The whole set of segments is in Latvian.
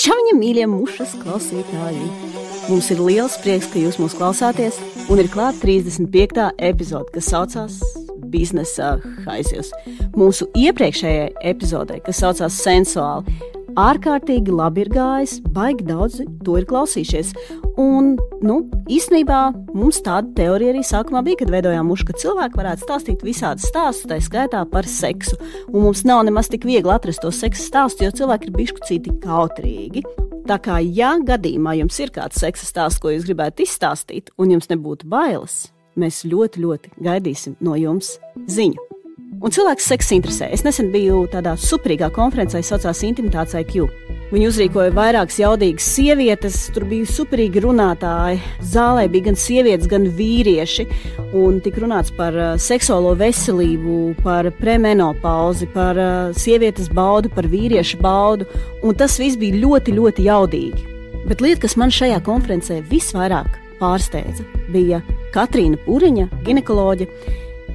Čau, viņa mīļie mušas klausītāji! Mums ir liels prieks, ka jūs mūs klausāties, un ir klāt 35. epizode, kas saucās Biznesa haizivs. Mūsu iepriekšējai epizodē, kas saucās Sensuāli, ārkārtīgi labi ir gājis, baigi daudzi to ir klausījušies. Un, īstenībā mums tāda teorija arī sākumā bija, kad veidojām mušu, ka cilvēki varētu stāstīt visādas stāstus, tā skaitā par seksu. Un mums nav nemaz tik viegli atrast to seksa stāstu, jo cilvēki ir bišķucīti kautrīgi. Tā kā, ja gadījumā jums ir kāds seksa stāsts, ko jūs gribētu izstāstīt, un jums nebūtu bailes, mēs ļoti, ļoti gaidīsim no jums ziņu. Un cilvēks seks interesē. Es nesen biju tādā superīgā konferencē, saucās Intimitātes IQ. Viņi uzrīkoja vairākas jaudīgas sievietes, tur bija superīgi runātāji. Zālē bija gan sievietes, gan vīrieši. Un tika runāts par seksuālo veselību, par premenopauzi, par sievietes baudu, par vīriešu baudu. Un tas viss bija ļoti, ļoti jaudīgi. Bet lieta, kas man šajā konferencē visvairāk pārsteidza, bija Katrīna Puriņa, ginekoloģe.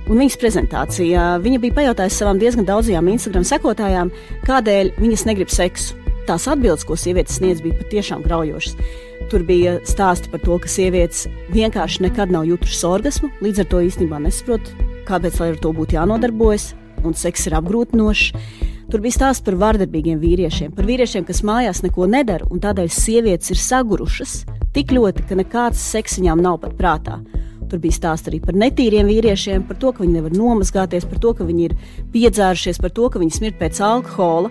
Un viņas prezentācijā viņa bija pajautājusi savām diezgan daudzajām Instagram sekotājām, kādēļ viņas negrib seksu. Tās atbildes, ko sievietes sniedz, bija patiešām graujošas. Tur bija stāsti par to, ka sievietes vienkārši nekad nav jutušas orgasmu, līdz ar to īstenībā nesaprot, kāpēc lai ar to būtu jānodarbojas, un seks ir apgrūtinošs. Tur bija stāsts par vardarbīgiem vīriešiem, par vīriešiem, kas mājās neko nedara, un tādēļ sievietes ir sagurušas tik ļoti, ka nekāds seks viņām nav pat prātā. Tur bija stāsts arī par netīriem vīriešiem, par to, ka viņi nevar nomazgāties, par to, ka viņi ir piedzērušies, par to, ka viņi smird pēc alkohola.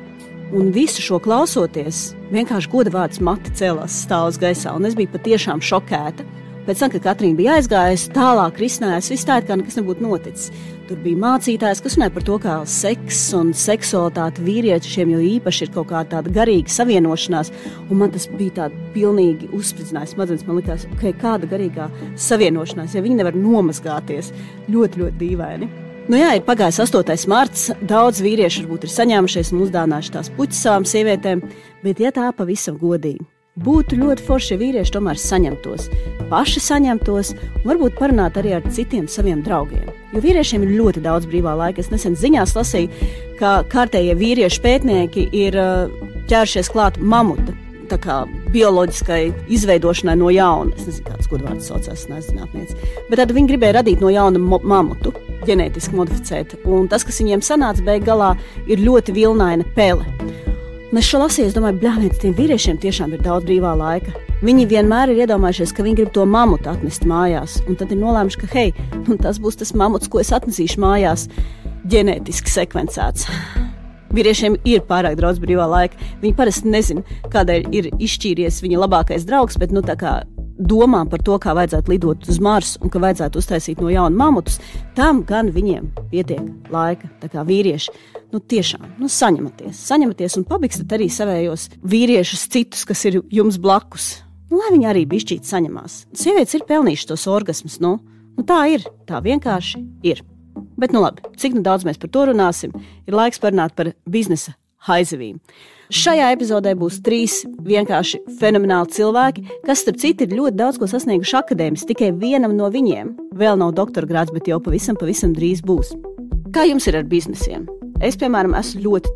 Un visu šo klausoties, vienkārši goda vārds mati cēlās stāvus gaisā, un es biju patiešām šokēta. Pēc tam, kad Katrīna bija aizgājusi, tālāk risinājās, viss tā, kā nekas nebūtu noticis. Tur bija mācītājs, kas runāja par to, kā seks un seksualitāte vīriešiem jau īpaši ir kaut kā tāda garīga savienošanās, un man tas bija tāda pilnīgi uzspridzinājis smadzenes. Man likās, kāda garīgā savienošanās, ja viņi nevar nomazgāties. Ļoti, ļoti dīvaini. Ir pagājis 8. marts, daudz vīrieši varbūt ir saņēmušies un uzdāvinājuši tās puķis savām sievietēm, bet ja tā pavisam godīgi. Būtu ļoti forši, ja vīrieši tomēr saņemtos, paši saņemtos un varbūt parunāt arī ar citiem saviem draugiem. Jo vīriešiem ir ļoti daudz brīvā laika. Es nesen ziņās lasīju, ka kārtējie vīriešu pētnieki ir ķēršies klāt mamuta, tā kā bioloģiskai izveidošanai no jauna. Es nezinu, kāds godvārds saucās, nezinātniec. Bet tad viņi gribēja radīt no jauna mamutu, ģenētiski modificēt. Un tas, kas viņiem sanāca beig galā, ir ļoti vilnaina pele. Un es šo lasīju, es domāju, bļāviens, tiem vīriešiem tiešām ir daudz brīvā laika. Viņi vienmēr ir iedomājušies, ka viņi grib to mamutu atnest mājās. Un tad ir nolēmuši, ka tas būs tas mamuts, ko es atnesīšu mājās, ģenētiski sekvencēts. Vīriešiem ir pārāk daudz brīvā laika. Viņi parasti nezina, kādēļ ir izšķīries viņa labākais draugs, bet tā kā domā par to, kā vajadzētu lidot uz Marsu un ka vajadzētu uztaisīt no jauna mamutus, tam gan viņiem pietiek laika. Tā kā vīrieši, tiešām, saņematies un pabikstat arī savējos vīriešus citus, kas ir jums blakus. Lai viņi arī bišķīt saņemās. Sievietes ir pelnījušas tos orgasmus, tā ir, tā vienkārši ir. Bet labi, cik daudz mēs par to runāsim, ir laiks parunāt par biznesa haizivīm. Šajā epizodē būs 3 vienkārši fenomenāli cilvēki, kas, starp citu, ir ļoti daudz ko sasnieguši akadēmiski. Tikai vienam no viņiem vēl nav doktora grāds, bet jau pavisam drīz būs. Kā jums ir ar biznesiem? Es, piemēram, esmu ļoti,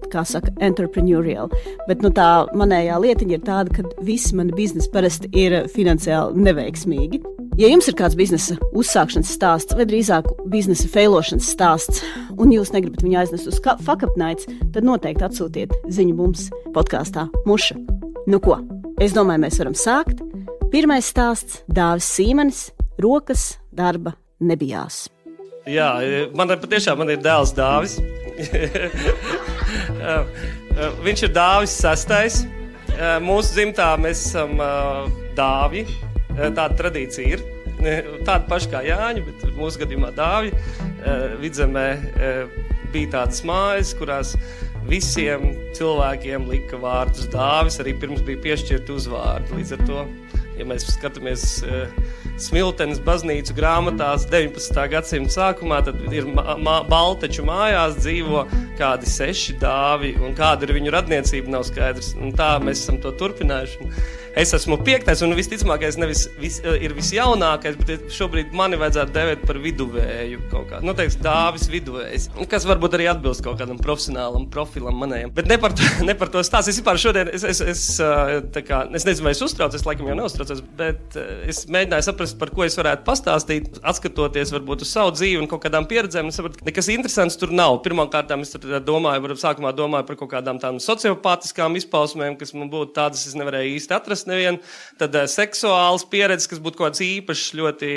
entrepreneurial, bet tā manējā lietiņa ir tāda, ka visi mani biznesi parasti ir finansiāli neveiksmīgi. Ja jums ir kāds biznesa uzsākšanas stāsts vai drīzāk biznesa feilošanas stāsts un jūs negribat viņu aiznest uz Fuck Up Nights, tad noteikti atsūtiet ziņu mums podkāstā Muša. Ko? Es domāju, mēs varam sākt. Pirmais stāsts – Dāvis Sīmanis, rokas darba nebijās. Jā, man ir dēls Dāvis. Viņš ir Dāvis 6. Mūsu dzimtā mēs esam Dāvi. Tāda tradīcija ir. Tāda paša kā Jāņa, bet mūsu gadījumā Dāvi. Vidzemē bija tādas mājas, kurās visiem cilvēkiem lika vārdus Dāvis, arī pirms bija piešķirti uzvārdi. Līdz ar to, ja mēs skatāmies Smiltenes baznīcu grāmatās 19. gadsimta sākumā, tad ir Balteču mājās dzīvo kādi 6 Dāvi, un kāda ir viņu radniecība nav skaidrs. Un tā mēs esam to turpinājuši. es esmu 5. un visticamākais nevis ir visjaunākais, bet šobrīd mani vajadzētu devēt par viduvēju kaut kā. Nu, teiks, Dāvis viduvējs, kas varbūt arī atbilst kaut kādam profesionālam profilam manējam. Bet ne par to stāstu. Es vispār šodien, es nezinu, vai es uztraucu, es laikam jau neuztraucos, bet es mēģināju saprast, par ko es varētu pastāstīt, atskatoties varbūt uz savu dzīvi un kaut kādām pieredzēm. Es saprotu, nekas interesants tur nav. Pirmkārt, es sākumā domāju par kaut kādām tādām sociopātiskām izpausmēm, kas man būtu tādas, es nevarēju īsti atrast nevienu. Tad seksuāls pieredzes, kas būtu kaut kāds īpašs, ļoti,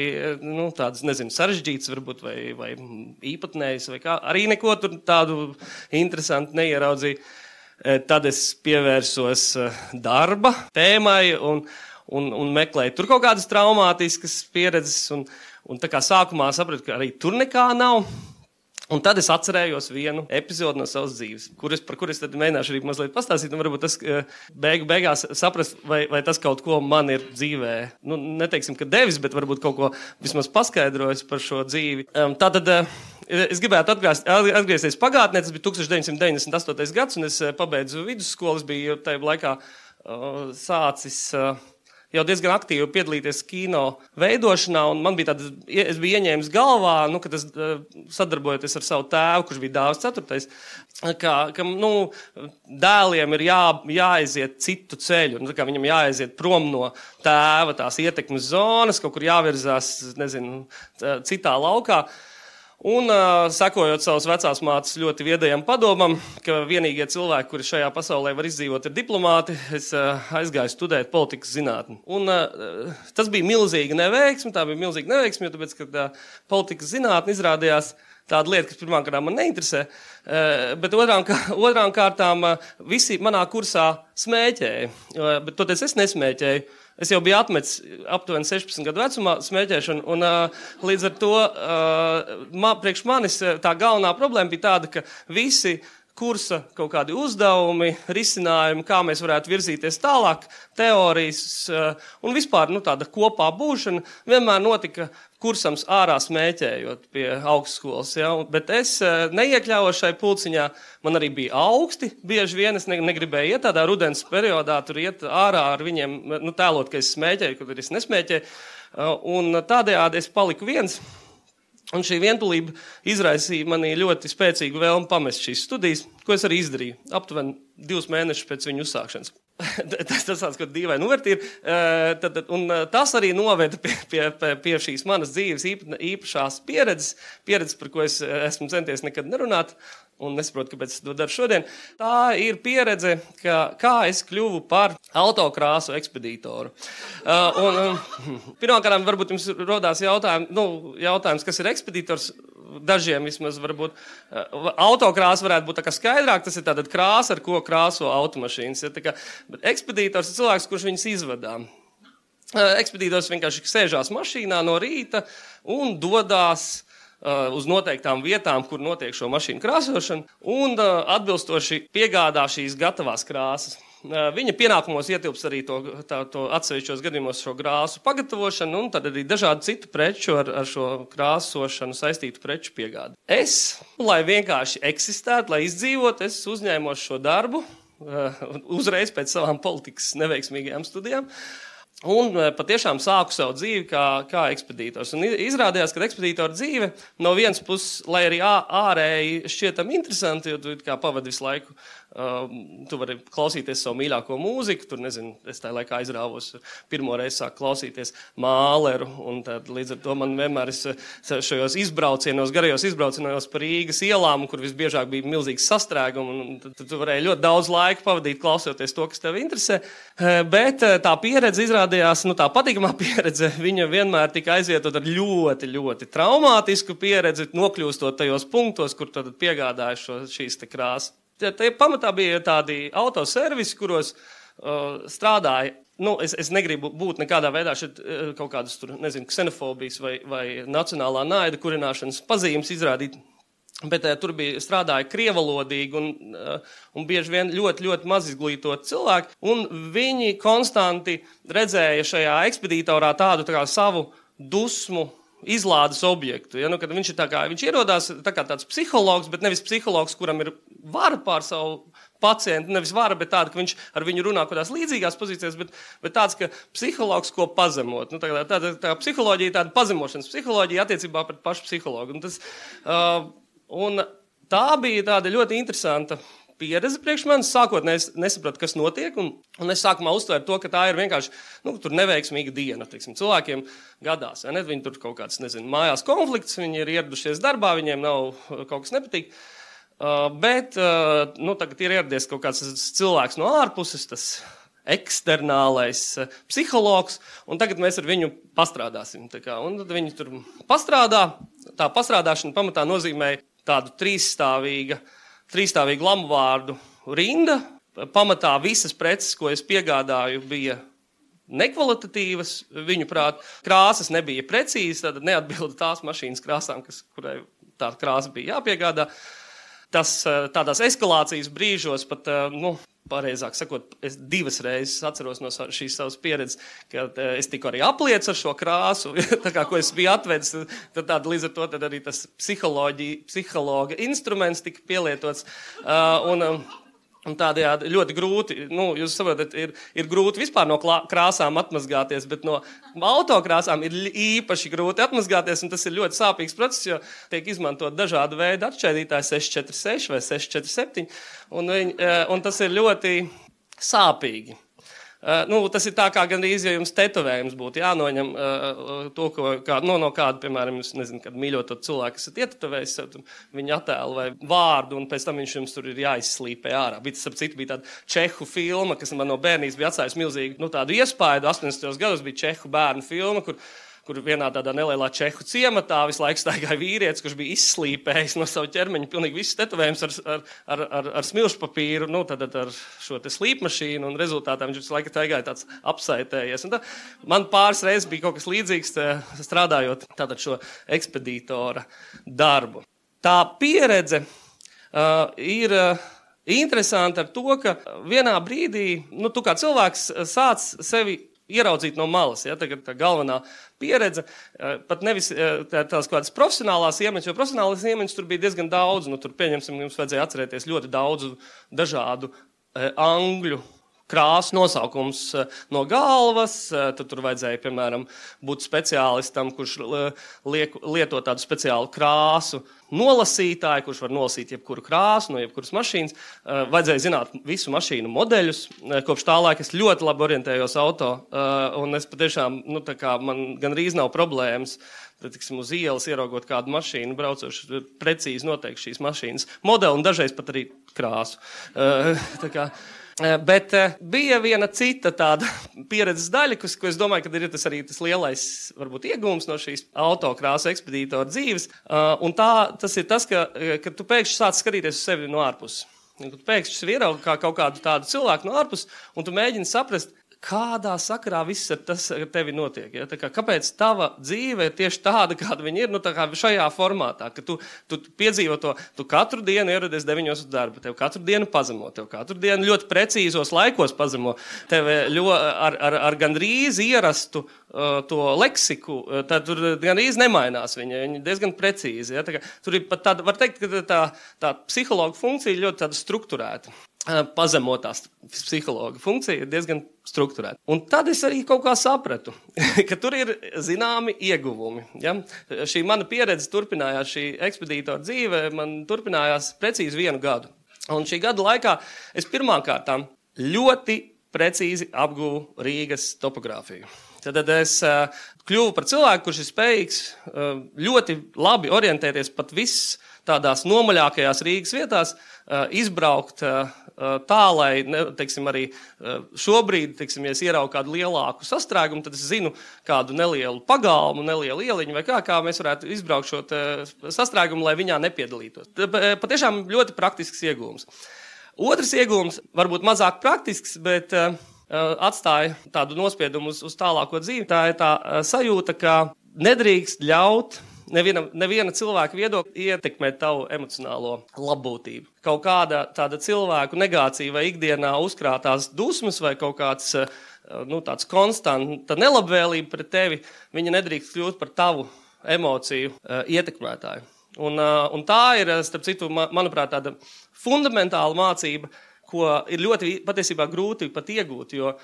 tādas, nezinu, sarežģīts varbūt vai īpatnējs vai kā. Arī neko tur tādu interesantu neieraudzīju. Tad es pievērsos darba tēmai un meklēju tur kaut kādas traumātiskas pieredzes un tā kā sākumā sapratu, ka arī tur nekā nav. Un tad es atcerējos vienu epizodi no savas dzīves, par kuras tad mēģināšu arī mazliet pastāstīt, un varbūt tas beigās saprast, vai tas kaut ko man ir dzīvē, neteiksim, ka devis, bet varbūt kaut ko vismaz paskaidrojis par šo dzīvi. Tātad es gribētu atgriezties pagātnē, tas bija 1998. gads, un es pabeidzu vidusskolu, es biju tajā laikā sācis jau diezgan aktīvi piedalīties kino veidošanā, un man bija es biju ieņēmis galvā, ka tas sadarbojoties ar savu tēvu, kurš bija Dāvis 4. ka dēliem ir jāaiziet citu ceļu, kā viņam jāaiziet prom no tēva tās ietekmes zonas, kaut kur jāvirzās, nezinu, citā laukā. Un sekojot savas vecās mātes ļoti viedajam padomam, ka vienīgie cilvēki, kuri šajā pasaulē var izdzīvot, ir diplomāti, es aizgāju studēt politikas zinātni. Un tas bija milzīga neveiksme, jo tāpēc, ka politikas zinātne izrādījās tāda lieta, kas pirmām kārtām man neinteresē, bet otrām kārtām visi manā kursā smēķēja, bet toties es nesmēķēju. Es jau biju atmetis aptuveni 16 gadu vecumā smēķēšanu, un līdz ar to priekš manis tā galvenā problēma bija tāda, ka visi kursa kaut kādi uzdevumi, risinājumi, kā mēs varētu virzīties tālāk, teorijas un vispār tāda kopā būšana vienmēr notika kursams ārā smēķējot pie augstskolas. Ja? Bet es neiekļāvos šai pulciņā, man arī bija augsti, bieži vien es negribēju iet tādā rudens periodā, tur iet ārā ar viņiem, tēlot, ka es smēķēju, kad es nesmēķēju, un tādējādi es paliku viens. Un šī vientulība izraisīja manī ļoti spēcīgu vēlmi pamest šīs studijas, ko es arī izdarīju, aptuveni 2 mēnešus pēc viņu uzsākšanas. Tas tāds, ko dīvaini uvertīri. Un tas arī noveda pie šīs manas dzīves īpašās pieredzes, par ko es esmu centies nekad nerunāt. Un nesaprotu, kāpēc es to daru šodien. Tā ir pieredze, kā es kļuvu par autokrāsu ekspedītoru. Pirmkārt, varbūt jums rodās jautājums, kas ir ekspedītors. Dažiem vismaz varbūt autokrāsa varētu būt tā kā skaidrāk, tas ir tātad krāsa, ar ko krāso automašīnas. Bet ekspedītors ir cilvēks, kurš viņas izvadā. Ekspedītors vienkārši sēžās mašīnā no rīta un dodās uz noteiktām vietām, kur notiek šo mašīnu krāsošanu, un atbilstoši piegādā šīs gatavās krāsas. Viņa pienākumos ietilps arī to atsevišķos gadījumos šo krāsu pagatavošanu, un tad arī dažādu citu preču ar šo krāsošanu saistītu preču piegādi. Es, lai vienkārši eksistētu, lai izdzīvotu, es uzņēmos šo darbu uzreiz pēc savām politikas neveiksmīgajām studijām. Un patiešām sāku savu dzīvi kā ekspedītors. Un izrādījās, ka ekspedītora dzīve no vienas puses, lai arī ārēji šķietam interesanti, jo tu kā pavadi visu laiku, tu vari klausīties savu mīļāko mūziku, tur, nezinu, es tajā laikā aizrāvos, pirmo reizi sāku klausīties Māleru, un tad līdz ar to man vienmēr šajos garajos izbraucienos pa Rīgas ielām, kur visbiežāk bija milzīgs sastrēgums, un tu varēji ļoti daudz laika pavadīt klausoties to, kas tev interesē, bet tā pieredze izrādījās, tā patīkamā pieredze, viņa vienmēr tika aizvietot ar ļoti, ļoti traumātisku pieredzi, nokļūstot tajos punktos, kur tad piegādāja šīs te krāsas. Tie pamatā bija tādi autoservisi, kuros strādāja. Es negribu būt nekādā veidā šeit kaut kādas tur, nezinu, ksenofobijas vai nacionālā naida kurināšanas pazīmes izrādīt. Bet tur strādāja krievalodīgi un bieži vien ļoti, ļoti maz izglītoti cilvēki. Un viņi konstanti redzēja šajā ekspedītorā tādu kā savu dusmu izlādes objektu. Ja? Kad viņš ierodās tā kā tāds psihologs, bet nevis psihologs, kuram ir vara pār savu pacientu, nevis vara, bet tāda, ka viņš ar viņu runā kādās līdzīgās pozīcijās, bet tāds, ka psihologs ko pazemot. Nu, tā psiholoģija, tāda pazemošanas psiholoģija attiecībā pret pašu psihologu. Un tā bija tāda ļoti interesanta pieredze priekš manis. Sākotnēji nesapratu, kas notiek, un es sākumā uztvēru to, ka tā ir vienkārši tur neveiksmīga diena. Teiksim, cilvēkiem gadās, ne? Viņi tur kaut kāds, mājās konflikts, viņi ir ieradušies darbā, viņiem nav kaut kas nepatīk. Bet tagad ir ieradies kaut kāds cilvēks no ārpuses, tas eksternālais psihologs, un tagad mēs ar viņu pastrādāsim. Un tad viņi tur pastrādā. Tā pastrādāšana pamatā nozīmē tādu trīsstāvīgu lamu vārdu rinda. Pamatā visas preces, ko es piegādāju, bija nekvalitatīvas. Viņuprāt, krāsas nebija precīzas, tad neatbilda tās mašīnas krāsām, kurai tā krāsa bija jāpiegādā. Tas tādās eskalācijas brīžos pat, pareizāk sakot, es 2 reizes atceros no šīs savas pieredzes, ka es tiku arī apliec ar šo krāsu, ko es biju atvedis, tad līdz ar to tad arī tas psihologa instruments tika pielietots. Un tādējādi ļoti grūti, jūs saprotat, ir grūti vispār no krāsām atmazgāties, bet no autokrāsām ir īpaši grūti atmazgāties, un tas ir ļoti sāpīgs process, jo tiek izmantot dažādu veidu atšķaidītāji 646 vai 647, un tas ir ļoti sāpīgi. Tas ir tā kā gandrīz, ja jums tetovējums būtu jānoņem to, no kāda, piemēram, jūs nezinu, kad mīļotot cilvēku, esat ietetovējis viņa attēlu vai vārdu, un pēc tam viņš jums tur ir jāizslīpē ārā. Tas, ap citu, bija tāda čehu filma, kas man no bērnības bija atstājusi milzīgu tādu iespaidu. 80. gados bija čehu bērnu filma, kur vienā tādā nelielā čehu ciematā visu laiku staigāja vīrietis, kurš bija izslīpējis no savu ķermeņa pilnīgi visus tetovējums ar smilšu papīru, tad ar šo te slīpmašīnu, un rezultātā viņš visu laiku staigāja tāds apsaitējies. Man pāris reizes bija kaut kas līdzīgs, strādājot tātad šo ekspedītora darbu. Tā pieredze ir interesanta ar to, ka vienā brīdī, tu kā cilvēks sāc sevi ieraudzīt no malas. Ja? Tagad tā galvenā pieredze, pat nevis tās kādas profesionālās iemaņas, jo profesionālās iemaņas tur bija diezgan daudz. Tur, pieņemsim, jums vajadzēja atcerēties ļoti daudzu dažādu angļu krāsu nosaukums no galvas. Tad tur vajadzēja, piemēram, būt speciālistam, kurš lieto tādu speciālu krāsu nolasītāju, kurš var nolasīt jebkuru krāsu no jebkuras mašīnas. Vajadzēja zināt visu mašīnu modeļus. Kopš tā laika es ļoti labi orientējos auto, un es patiešām, man gandrīz nav problēmas, uz ielas ieraugot kādu mašīnu, braucoši precīzi noteikti šīs mašīnas modeli un dažreiz pat arī krāsu. Bet bija viena cita tāda pieredzes daļa, ko es domāju, ka ir tas arī tas lielais, varbūt, iegūms no šīs autokrāsu ekspedītora dzīves. Un tas ir tas, ka tu pēkšņi sāc skatīties uz sevi no ārpuses. Tu pēkšņi sevi ieraugi kā kaut kādu tādu cilvēku no ārpuses, un tu mēģini saprast, kādā sakarā viss ar tevi notiek. Ja? Kāpēc tava dzīve ir tieši tāda, kāda viņa ir, šajā formātā, ka tu piedzīvo to, tu katru dienu ieradies 9 uz darbu, tev katru dienu pazemo, tev katru dienu ļoti precīzos laikos pazemo, tev ar gandrīz ierastu to leksiku, tad tur gandrīz nemainās viņa diezgan precīzi. Ja? Tur ir pat tāda, var teikt, ka tā psihologa funkcija ir ļoti tāda strukturēta. Pazemotās psihologa funkcija ir diezgan strukturēta. Un tad es arī kaut kā sapratu, ka tur ir zināmi ieguvumi. Ja? Šī mana pieredze turpinājās, šī ekspedītora dzīve man turpinājās precīzi 1 gadu. Un šī gada laikā es pirmkārtām ļoti precīzi apguvu Rīgas topogrāfiju. Tad es kļuvu par cilvēku, kurš ir spējīgs ļoti labi orientēties pat viss tādās nomaļākajās Rīgas vietās, izbraukt tā, lai, teiksim, arī šobrīd, teiksim, ja es ieraugu kādu lielāku sastrēgumu, tad es zinu kādu nelielu pagalmu, nelielu ieliņu vai kā mēs varētu izbraukt šo sastrēgumu, lai viņā nepiedalītos. Patiešām ļoti praktisks iegūms. Otrs iegūms, varbūt mazāk praktisks, bet atstāja tādu nospiedumu uz tālāko dzīvi. Tā ir tā sajūta, ka nedrīkst ļaut neviena cilvēka viedokļa ietekmēt tavu emocionālo labbūtību. Kaut kāda tāda cilvēku negācija vai ikdienā uzkrātās dusmas vai kaut kāds tāds konstanta nelabvēlība pret tevi, viņa nedrīkst kļūt par tavu emociju ietekmētāju. Un tā ir, starp citu, manuprāt, tāda fundamentāla mācība, ko ir ļoti patiesībā grūti pat iegūt, jo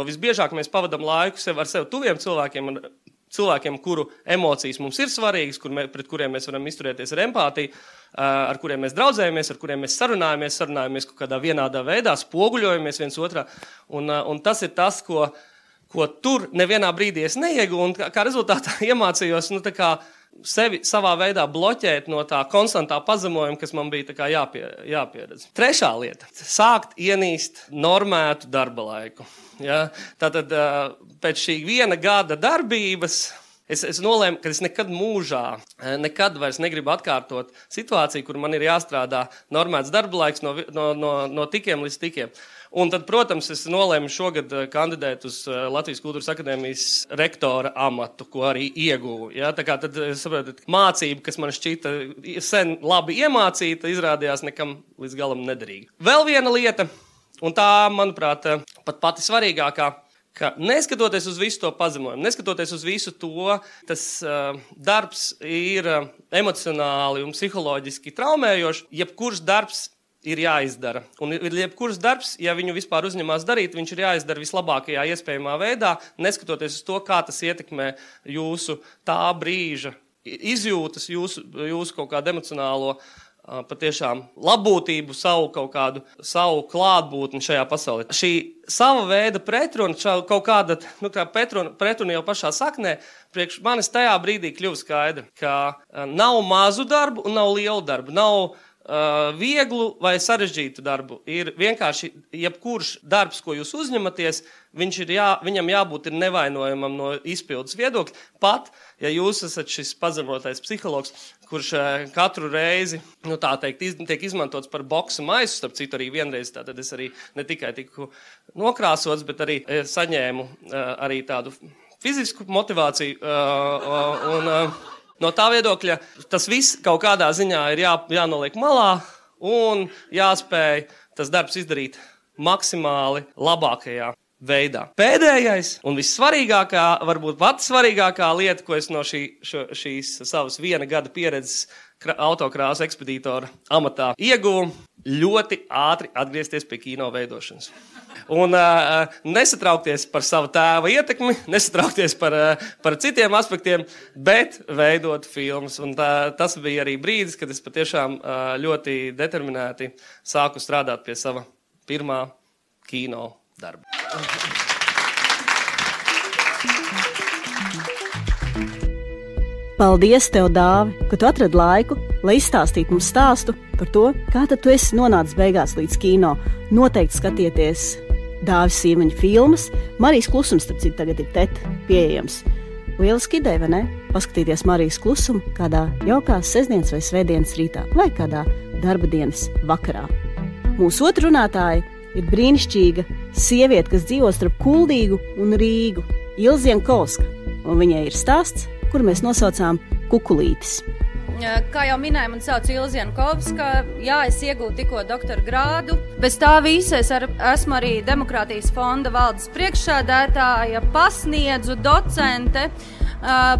visbiežāk mēs pavadam laiku ar sev tuviem cilvēkiem, kuru emocijas mums ir svarīgas, pret kuriem mēs varam izturēties ar empātiju, ar kuriem mēs draudzējamies, ar kuriem mēs sarunājamies kaut kādā vienādā veidā, spoguļojamies viens otrā. Un tas ir tas, ko tur nevienā brīdī es neiegu, un kā rezultātā iemācījos, sevi savā veidā bloķēt no tā konstantā pazemojuma, kas man bija jāpieredz. Trešā lieta – sākt ienīst normētu darba laiku. Ja? Tātad pēc šī 1 gada darbības es nolēmu, ka es nekad vairs negribu atkārtot situāciju, kur man ir jāstrādā normēts darba laiks no tikiem līdz tikiem. Un tad, protams, es nolēmu šogad kandidēt uz Latvijas Kultūras akadēmijas rektora amatu, ko arī ieguvu. Ja? Tā kā tad, saprotat, mācība, kas man šķita sen labi iemācīta, izrādījās nekam līdz galam nederīga. Vēl viena lieta, un tā, manuprāt, pat pati svarīgākā, ka neskatoties uz visu to pazemojumu, neskatoties uz visu to, tas darbs ir emocionāli un psiholoģiski traumējošs, jebkurš darbs ir jāizdara. Un jebkurš darbs, ja viņu vispār uzņemās darīt, viņš ir jāizdara vislabākajā iespējamā veidā, neskatoties uz to, kā tas ietekmē jūsu tā brīža izjūtas, jūsu kaut kādu emocionālo patiešām labbūtību, savu klātbūtni šajā pasaulē. Šī sava veida pretruna, kaut kāda pretruna jau pašā saknē, priekš manis tajā brīdī kļuva skaidra, ka nav mazu darbu un nav lielu darbu, nav vieglu vai sarežģītu darbu. Ir vienkārši jebkurš darbs, ko jūs uzņematies, viņam jābūt ir nevainojamam no izpildes viedokļa. Pat, ja jūs esat šis pazemotais psihologs, kurš katru reizi, tā teikt, tiek izmantots par boksa maisu, starp citu arī vienreiz, tātad es arī ne tikai tiku nokrāsots, bet arī saņēmu arī tādu fizisku motivāciju no tā viedokļa, tas viss kaut kādā ziņā ir jānoliek malā un jāspēj tas darbs izdarīt maksimāli labākajā veidā. Pēdējais un vissvarīgākā, varbūt pati svarīgākā lieta, ko es no šīs savas 1 gada pieredzes autokrāsu ekspedītora amatā ieguvu, ļoti ātri atgriezties pie kino veidošanas. Un nesatraukties par savu tēva ietekmi, nesatraukties par citiem aspektiem, bet veidot filmas. Un tas bija arī brīdis, kad es patiešām ļoti determinēti sāku strādāt pie sava pirmā kino darba. Paldies tev, Dāvi, ka tu atradi laiku, lai izstāstītu mums stāstu par to, kā tad tu esi nonācis beigās līdz kino. Noteikti skatieties Dāvis Sīmaņa filmas. Marijas Klusums, starp citu, tagad ir pieejams. Lieliski ideja, vai ne? Paskatīties Marijas Klusumu kādā jaukā sestdienas vai svētdienas rītā vai kādā darba dienas vakarā. Mūsu otra runātāja ir brīnišķīga sieviete, kas dzīvo starp Kuldīgu un Rīgu, Ilze Jankovska, un viņai ir stāsts, kuru mēs nosaucām Kukulītis. Kā jau minēju, man sauc Ilze Jankovska. Jā, es iegūtu tikko doktora grādu. Bez tā visa es esmu arī Demokrātijas fonda valdes priekšsēdētāja, pasniedzu, docente,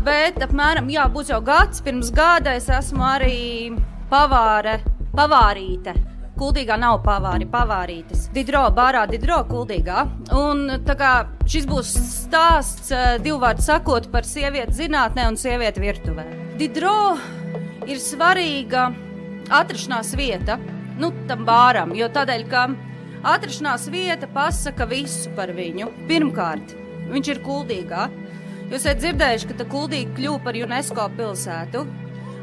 bet apmēram, būs jau gads, pirms gada es esmu arī pavārīte. Kuldīgā nav pavārītes. Bārā Didro Kuldīgā. Un tā kā šis būs stāsts, 2 vārdu sakot, par sievieti zinātnē un sievieti virtuvē. Didro ir svarīga atrašanās vieta, tam bāram, jo tādēļ, ka atrašanās vieta pasaka visu par viņu. Pirmkārt, viņš ir Kuldīgā. Jūs esat dzirdējuši, ka Kuldīga kļuva par UNESCO pilsētu.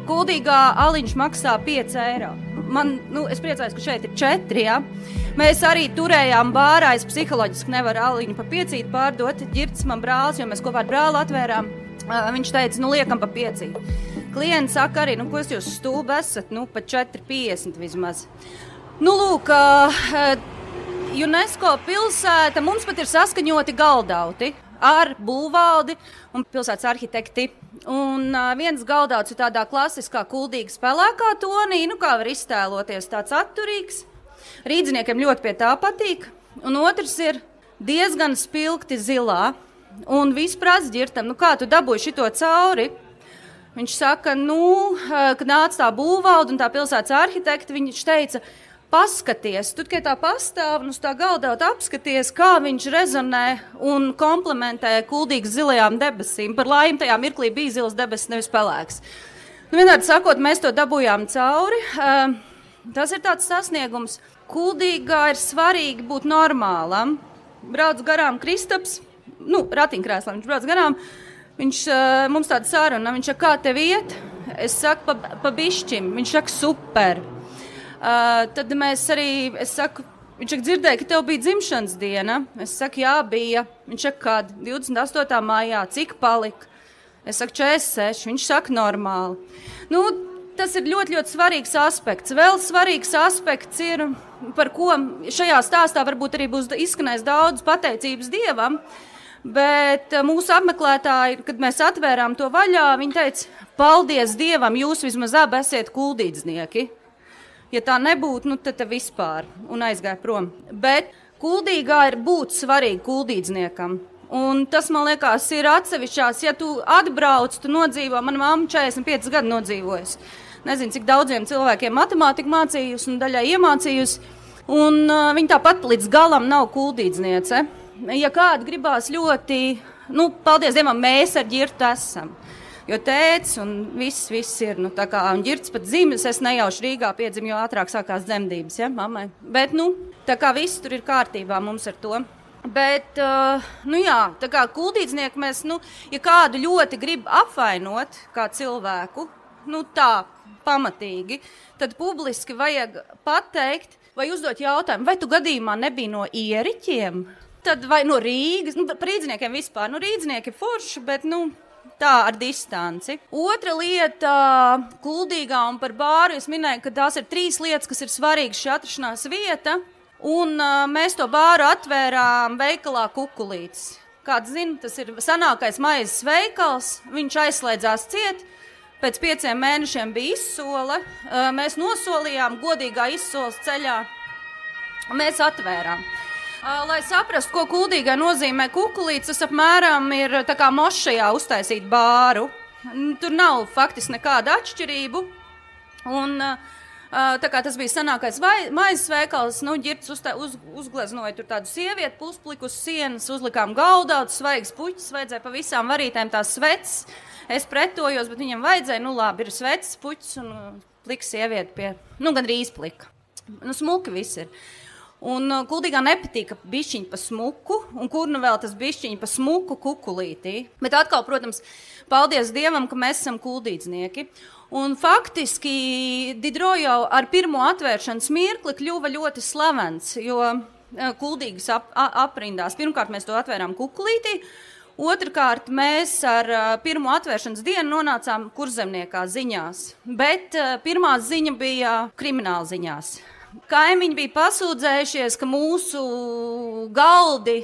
Kuldīgā aliņš maksā 5 eiro. Es priecājos, ka šeit ir 4, ja? Mēs arī turējām bārā, es psiholoģiski nevaru aliņu pa 5 pārdot. Ģirds man brālis, jo mēs kopā ar brāli atvērām. Viņš teica, liekam pa 5. Klienti saka arī, ko jūs stūbi esat, pa 4,50 vismaz. Lūk, UNESCO pilsēta, mums pat ir saskaņoti galdauti ar būvvaldi un pilsētas arhitekti. Un viens galdauts ir tādā klasiskā Kuldīgas pelēkā tonī, kā var iztēloties, tāds atturīgs. Rīdziniekiem ļoti pie tā patīk. Un otrs ir diezgan spilgti zilā. Un viss prasa ģirtam, kā tu dabūji šito cauri? Viņš saka, kad nāca tā būvvalde un tā pilsētas arhitekti, viņš teica, paskaties, tu tikai tā pastāv un uz tā galda apskaties, kā viņš rezonē un komplementē kuldīgas zilajām debesīm. Par laimi tajā mirklī bija zilas debesis, nevis pelēks. Vienādi sakot, mēs to dabūjām cauri. Tas ir tāds sasniegums. Kuldīgā ir svarīgi būt normālam. Brauc garām Kristaps, ratiņkrēslā viņš brauc garām. Viņš mums tāda saruna, viņš saka, kā tev iet? Es saku, pa bišķim. Viņš saka, super. Tad mēs arī, es saku, viņš saka, dzirdēja, ka tev bija dzimšanas diena. Es saku, jā, bija. Viņš saka, kad? 28. maijā. Cik palika? Es saku, 46. Viņš saka, normāli. Tas ir ļoti, ļoti svarīgs aspekts. Vēl svarīgs aspekts ir, par ko šajā stāstā varbūt arī būs izskanējis daudz pateicības Dievam, bet mūsu apmeklētāji, kad mēs atvērām to vaļā, viņi teica, paldies Dievam, jūs vismaz abi esiet kuldīdznieki. Ja tā nebūtu, tad vispār, un aizgāja prom. Bet kuldīgā ir būt svarīgi kuldīdzniekam. Un tas, man liekas, ir atsevišķās. Ja tu atbrauc, tu nodzīvo, mana mamma 45 gadu nodzīvojas. Nezinu, cik daudziem cilvēkiem matemātiku mācījusi un daļai iemācījusi. Un viņa tāpat līdz galam nav kuldīdzniece. Ja kāda gribās ļoti, paldies Dievam, mēs ar Ģirtu esam. Jo tēts un viss ir, tā kā, un Ģirts pat dzimis, es nejauši Rīgā piedzimu, jo ātrāk sākās dzemdības, ja, mammai. Bet, tā kā viss tur ir kārtībā mums ar to. Bet, tā kā kuldīdznieki mēs, ja kādu ļoti grib apvainot kā cilvēku, tā pamatīgi, tad publiski vajag pateikt vai uzdot jautājumu, vai tu gadījumā nebija no Ieriķiem, tad vai no Rīgas, par rīdzniekiem vispār, rīdznieki ir forši, bet, tā ar distanci. Otra lieta, kuldīgā un par bāru, es minēju, ka tās ir 3 lietas, kas ir svarīgas šī atrašanās vieta. Un mēs to bāru atvērām veikalā Kukulītis. Kāds zina, tas ir senākais maizes veikals, viņš aizslēdzās ciet, pēc 5 mēnešiem bija izsole, mēs nosolījām godīgā izsoles ceļā, mēs atvērām. Lai saprastu, ko kuldīgai nozīmē Kukulītis, tas apmēram ir tā kā mošajā uztaisīt bāru. Tur nav faktiski nekāda atšķirību. Un tā kā tas bija senākais maizes veikals, Ģirts uzgleznoja tur tādu sievieti, puspliku uz sienas, uzlikām gaudauts, svaigas puķis, vajadzēja pa visām varītēm tās sveces. Es pretojos, bet viņam vajadzēja, labi, ir sveces puķis un plika sievieti pie, gandrīz plika. Smuki viss ir. Un kuldīgā nepatīka bišķiņi pa smuku, un kur vēl tas bišķiņi pa smuku Kukulītī. Bet atkal, protams, paldies Dievam, ka mēs esam kuldīdznieki. Un faktiski Didro jau ar pirmo atvēršanas mirkli kļuva ļoti slavens, jo kuldīgas aprindās. Pirmkārt, mēs to atvērām Kukulītī, otrkārt, mēs ar pirmo atvēršanas dienu nonācām Kurzemniekā ziņās, bet pirmā ziņa bija krimināla ziņās. Kaimiņi bija pasūdzējušies, ka mūsu galdi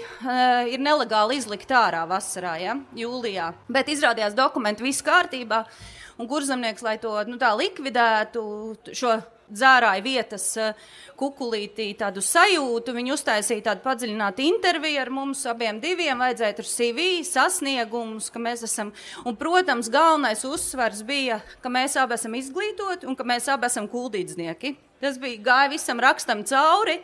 ir nelegāli izlikt ārā vasarā, jūlijā, bet izrādījās dokumenti viss kārtībā. Un Kurzemnieks, lai to tā likvidētu, šo dzērāju vietas Kukulītī tādu sajūtu, viņi uztaisīja tādu padziļinātu interviju ar mums abiem diviem, vajadzēja tur CV, sasniegumus, ka mēs esam, un, protams, galvenais uzsvars bija, ka mēs abi esam izglītoti un ka mēs abi esam kuldīdznieki. Tas bija gāja visam rakstam cauri,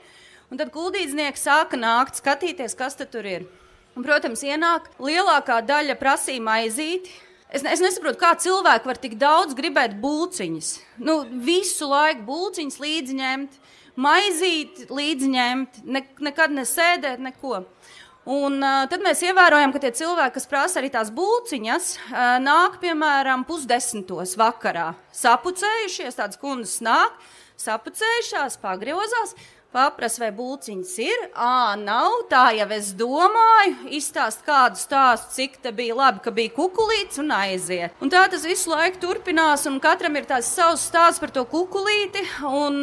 un tad kuldīdznieki sāka nākt, skatīties, kas tad tur ir. Un, protams, ienāk lielākā daļa prasīja maizīti. Es nesaprotu, kā cilvēki var tik daudz gribēt bulciņas. Visu laiku bulciņas līdzi ņemt, maizīt līdzi ņemt, nekad nesēdēt, neko. Un tad mēs ievērojam, ka tie cilvēki, kas prasa arī tās bulciņas, nāk, piemēram, 9:30 vakarā. Sapucējušies, tādas kundas nāk, sapucējušās, pagriozās, paprasa, vai bulciņas ir? Nav, tā jau es domāju, izstāst kādu stāstu, cik te bija labi, ka bija Kukulītis un aiziet. Un tā tas visu laiku turpinās, un katram ir tās savs stāsts par to Kukulīti, un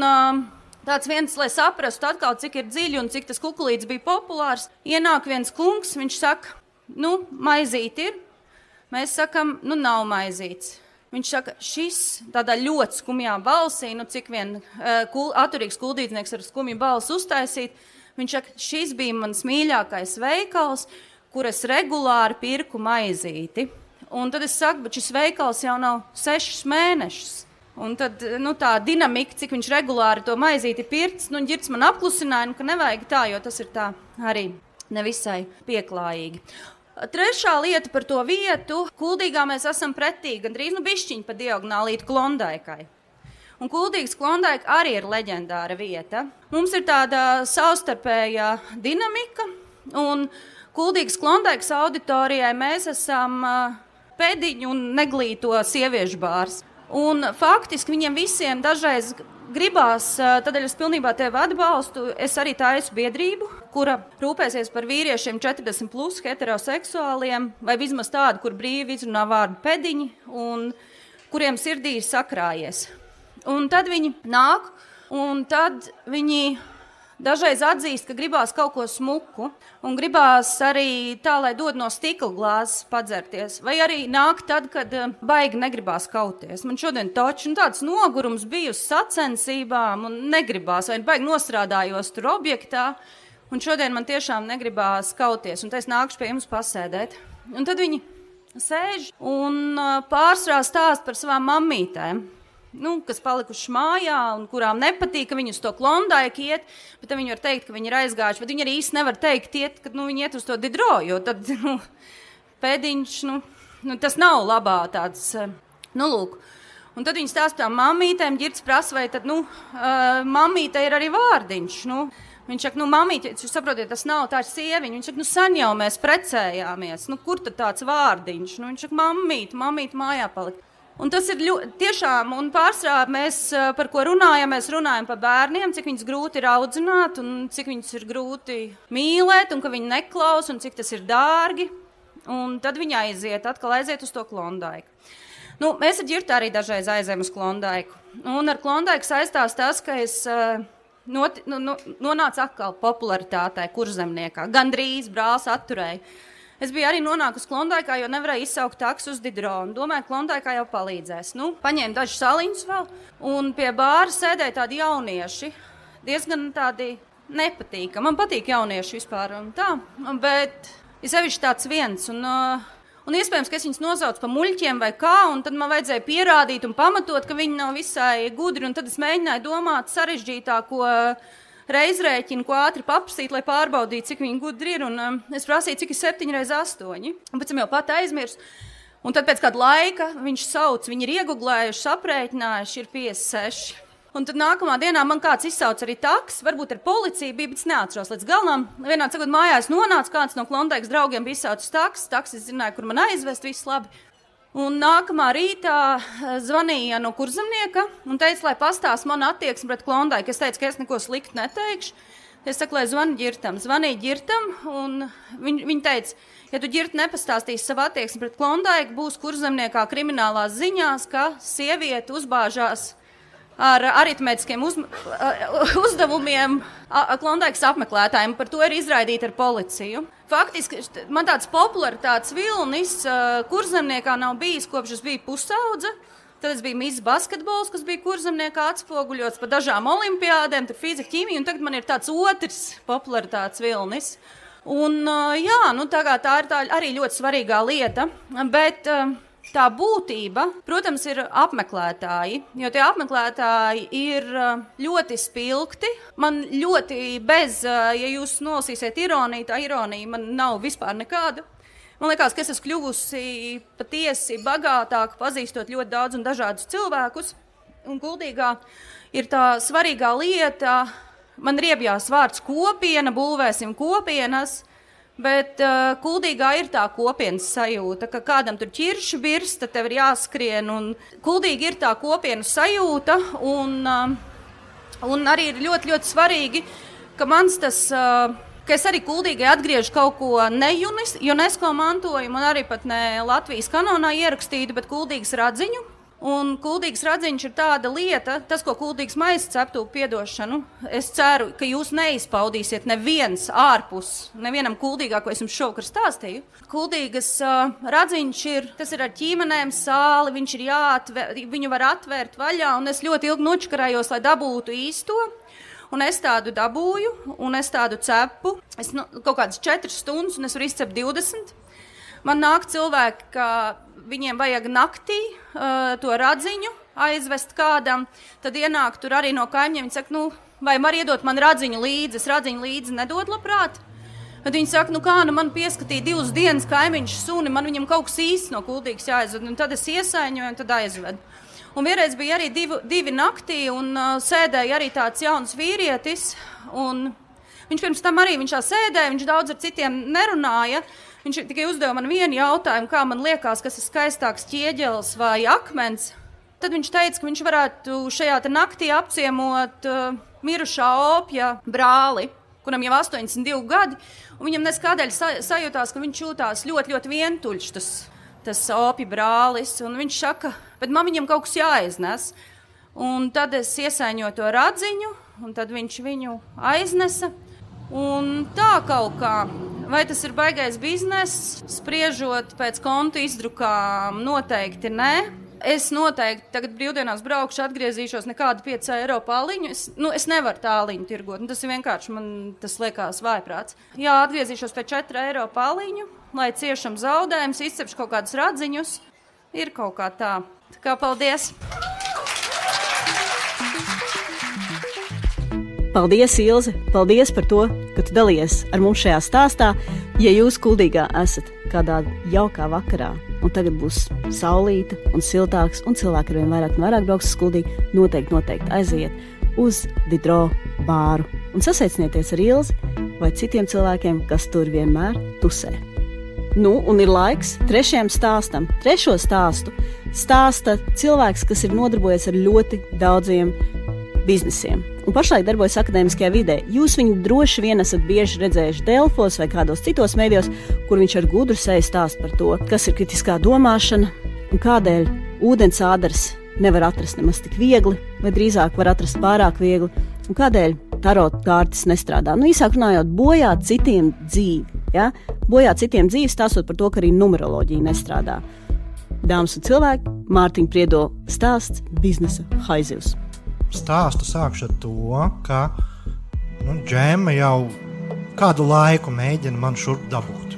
tāds viens, lai saprastu atkal, cik ir dziļi un cik tas Kukulītis bija populārs. Ienāk viens kungs, viņš saka, maizīt ir. Mēs sakam, nav maizīts. Viņš saka, šis tādā ļoti skumjā balsī, cik vien atturīgs kuldīdznieks ar skumju balsi uztaisīt, viņš saka, šis bija mans mīļākais veikals, kur es regulāri pirku maizīti. Un tad es saku, bet šis veikals jau nav 6 mēnešus. Un tad, tā dinamika, cik viņš regulāri to maizīti pirts, Ģirds man apklusināja, ka nevajag tā, jo tas ir tā arī nevisai pieklājīgi. Trešā lieta par to vietu. Kuldīgā mēs esam pretī, gandrīz bišķiņi pa diagonālīti Klondaikai. Un Kuldīgas Klondaika arī ir leģendāra vieta. Mums ir tāda savstarpējā dinamika, un Kuldīgas Klondaikas auditorijai mēs esam pēdiņu un neglīto sieviešu bārs. Un faktiski viņiem visiem dažreiz gribās, tādēļ es pilnībā tevi atbalstu, es arī taisu biedrību, kura rūpēsies par vīriešiem 40+ heteroseksuāliem, vai vismaz tādu, kur brīvi izrunā vārdu pēdiņi, un kuriem sirdī ir sakrājies. Un tad viņi nāk, un tad viņi dažreiz atzīst, ka gribās kaut ko smuku, un gribās arī tā, lai dod no stikla glāzes padzerties, vai arī nāk tad, kad baigi negribās kauties. Man šodien toči tāds nogurums bija uz sacensībām, un negribās, vai baigi nostrādājos tur objektā, un šodien man tiešām negribās kauties, un es nākušu pie jums pasēdēt. Un tad viņi sēž un pārsvarā stāst par savām mammītēm. Kas palikuši mājā un kurām nepatīk, ka viņi uz to Klondaiku iet, bet viņi var teikt, ka viņi ir aizgājuši, bet viņi arī īsti nevar teikt, ka viņi iet uz to Didro, jo tad pēdiņš, tas nav labā tāds, lūk. Un tad viņi stāst par mammītēm, Ģirds prasa, vai tad, mammīte ir arī vārdiņš, Viņš saka, mammīte, jūs saprotiet, tas nav, tā ir sieviņa. Viņš saka, sen jau mēs precējāmies, kur tad tāds vārdiņš? Viņš saka, mammīte mājā palika. Un tas ir tiešām, un pārsvarā mēs par ko runājam, mēs runājam par bērniem, cik viņus grūti ir audzināt, un cik viņus ir grūti mīlēt, un ka viņi neklaus, un cik tas ir dārgi. Un tad viņi atkal aiziet uz to Klondaiku. Mēs ar Ģirtu arī dažreiz aizējam uz Klondaiku. Un ar Klondaiku saistās tas, ka es nonācu atkal popularitātei Kurzemniekā. Gandrīz brālis atturēja. Es biju arī nonākusi Klondaikā, jo nevarēju izsaukt taksu uz Didro. Domāju, Klondaikā jau palīdzēs. Paņēmu dažus saliņus vēl, un pie bāra sēdēja tādi jaunieši. Diezgan tādi nepatīkami. Man patīk jaunieši vispār un tā, bet ir sevišķi tāds viens. Un iespējams, ka es viņus nosaucu pa muļķiem vai kā, un tad man vajadzēja pierādīt un pamatot, ka viņi nav visai gudri, un tad es mēģināju domāt sarežģītāko reizrēķinu, ko ātri paprasīt, lai pārbaudītu, cik viņi gudri ir, un es prasīju, cik ir 7x8, un pēc tam jau pat aizmirsu, un tad pēc kāda laika viņš sauc, viņi ir ieguglējuši, aprēķinājuši, ir 56. Un tad nākamā dienā man kāds izsauc arī taks, varbūt ar policiju bija, bet es neatceros līdz galam. Vienā sakot, mājās nonāca kāds no Klondaikas draugiem, bija izsaucis taks, es zināju, kur man aizvest, viss labi. Un nākamā rītā zvanīja no Kurzemnieka un teica, lai pastāst man attieksmi pret Klondaiku. Es teicu, ka es neko sliktu neteikšu. Es saku, lai zvanu Ģirtam. Zvanīju Ģirtam, un viņi teica, ja tu Ģirt nepastāstīsi savu attieksmi pret Klondaiku, būs Kurzemniekā kriminālās ziņās, ka sieviete uzbāžās ar aritmētiskiem uzdevumiem Klondaikas apmeklētājiem. Par to ir izraidīta ar policiju. Faktiski man tāds popularitātes vilnis Kurzemniekā nav bijis, kopš es biju pusaudze. Tad es biju Miss Basketbols, kas bija Kurzemniekā atspoguļots par dažām olimpiādēm, tur fizika, ķīmija, un tagad man ir tāds otrs popularitātes vilnis. Un tā ir arī ļoti svarīgā lieta, bet tā būtība, protams, ir apmeklētāji, jo tie apmeklētāji ir ļoti spilgti. Man ļoti ja jūs nolasīsiet ironiju, tā ironija man nav vispār nekāda. Man liekas, ka es esmu kļuvusi patiesi bagātāk, pazīstot ļoti daudz un dažādus cilvēkus. Un Kuldīgā ir tā svarīgā lieta, man riebjās vārds kopiena, būvēsim kopienas. Bet Kuldīgā ir tā kopienas sajūta, ka kādam tur ķirši birsta, tev ir jāskrien. Un Kuldīgi ir tā kopienas sajūta, un arī ir ļoti, ļoti svarīgi, ka ka es arī Kuldīgai atgriežu kaut ko ne UNESCO mantojumu, un arī pat ne Latvijas kanonā ierakstītu, bet Kuldīgas radziņu. Un Kuldīgas radziņš ir tāda lieta, tas, ko Kuldīgas maisa ceptu piedošanu. Es ceru, ka jūs neizpaudīsiet nevienam Kuldīgā, ko es jums šovakar stāstīju. Kuldīgas radziņš tas ir ar ķīmenēm sāli, viņu var atvērt vaļā, un es ļoti ilgi nočakarējos, lai dabūtu īsto. Un es tādu dabūju, un es tādu cepu. Es kaut kādas 4 stundas, un es varu izcept 20. Man nāk cilvēki, ka viņiem vajag naktī to radziņu aizvest kādam, tad ienāk tur arī no kaimiņiem. Viņi saka, vai var iedot man radziņu līdzi? Es radziņu līdzi nedod labprāt. Tad viņi saka, man pieskatīja 2 dienas kaimiņš suni, man viņam kaut kas īsts no Kuldīgas jāaizved. Un tad es iesaiņoju un tad aizvedu. Un vienreiz bija arī 2 naktī un sēdēja arī tāds jauns vīrietis. Un viņš pirms tam arī viņš tā sēdēja, viņš daudz ar citiem nerunāja. Viņš tikai uzdeva man vienu jautājumu, kā man liekas, kas ir skaistāks ķieģelis vai akmens. Tad viņš teica, ka viņš varētu šajā naktī apciemot mirušā opja brāli, kuram jau 82 gadi. Un viņam neskādēļ sajūtās, ka viņš jūtās ļoti, ļoti vientuļš, tas opja brālis. Un viņš saka, bet man viņam kaut kas jāiznes. Un tad es iesaiņoju to radziņu, un tad viņš viņu aiznesa. Un tā kaut kā, vai tas ir baigais bizness, spriežot pēc kontu izdrukām, noteikti nē. Es noteikti tagad brīvdienās braukšu, atgriezīšos nekādu 5 eiro pāliņu. Es nevaru tāliņu tirgot, tas ir vienkārši, man tas liekas vājprāts. Jā, atgriezīšos pēc 4 eiro pāliņu, lai ciešam zaudējumus, izcepšu kaut kādus radziņus. Ir kaut kā tā. Tā kā paldies! Paldies, Ilze! Paldies par to, ka tu dalies ar mums šajā stāstā. Ja jūs Kuldīgā esat kādā jaukā vakarā, un tagad būs saulīta un siltāks, un cilvēki arvien vairāk un vairāk brauks uz Kuldīgu, noteikti aiziet uz Didro bāru un sasveicinieties ar Ilzi vai citiem cilvēkiem, kas tur vienmēr tusē. Un ir laiks 3. stāstam. 3. stāstu stāsta cilvēks, kas ir nodarbojies ar ļoti daudziem biznesiem un pašlaik darbojas akadēmiskajā vidē. Jūs viņu droši vien esat bieži redzējuši Delfos vai kādos citos mēdījos, kur viņš ar gudru seju stāst par to, kas ir kritiskā domāšana un kādēļ ūdensādars nevar atrast nemaz tik viegli, vai drīzāk var atrast pārāk viegli, un kādēļ tarot kārtas nestrādā. Īsāk runājot, bojāt citiem dzīvi. Ja? Bojāt citiem dzīvi, stāstot par to, ka arī numeroloģija nestrādā. Dāmas un cilvēki, Mārtiņa Priedola stāsts biznesa haizivs. Stāstu sākšu ar to, ka Džema jau kādu laiku mēģina man šurp dabūt.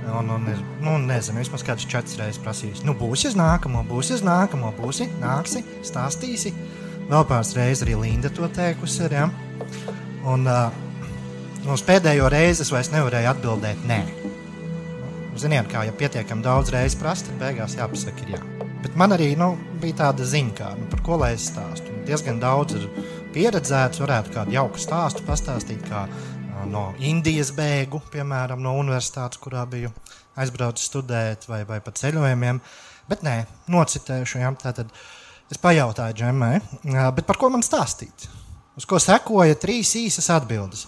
Nezinu, vismaz kāds 4 reizes prasījis. Būsi uz nākamo, nāksi, stāstīsi. Vēl pāris reizes arī Linda to teikusi ir, ja? Un uz pēdējo reizi es vairs nevarēju atbildēt nē. Ziniet, kā, ja pietiekam daudz reizes prasa, tad beigās jāpasaka ir jā. Bet man arī bija tāda ziņa, kā, par ko lai es stāstu. Diezgan daudz ir pieredzēts, varētu kādu jauku stāstu pastāstīt, kā no Indijas bēgu, piemēram, no universitātes, kurā biju aizbraucis studēt vai pa ceļojumiem. Bet nē, nocitēšu, ja? Tātad es pajautāju Džemai, bet par ko man stāstīt? Uz ko sekoja 3 īsas atbildes.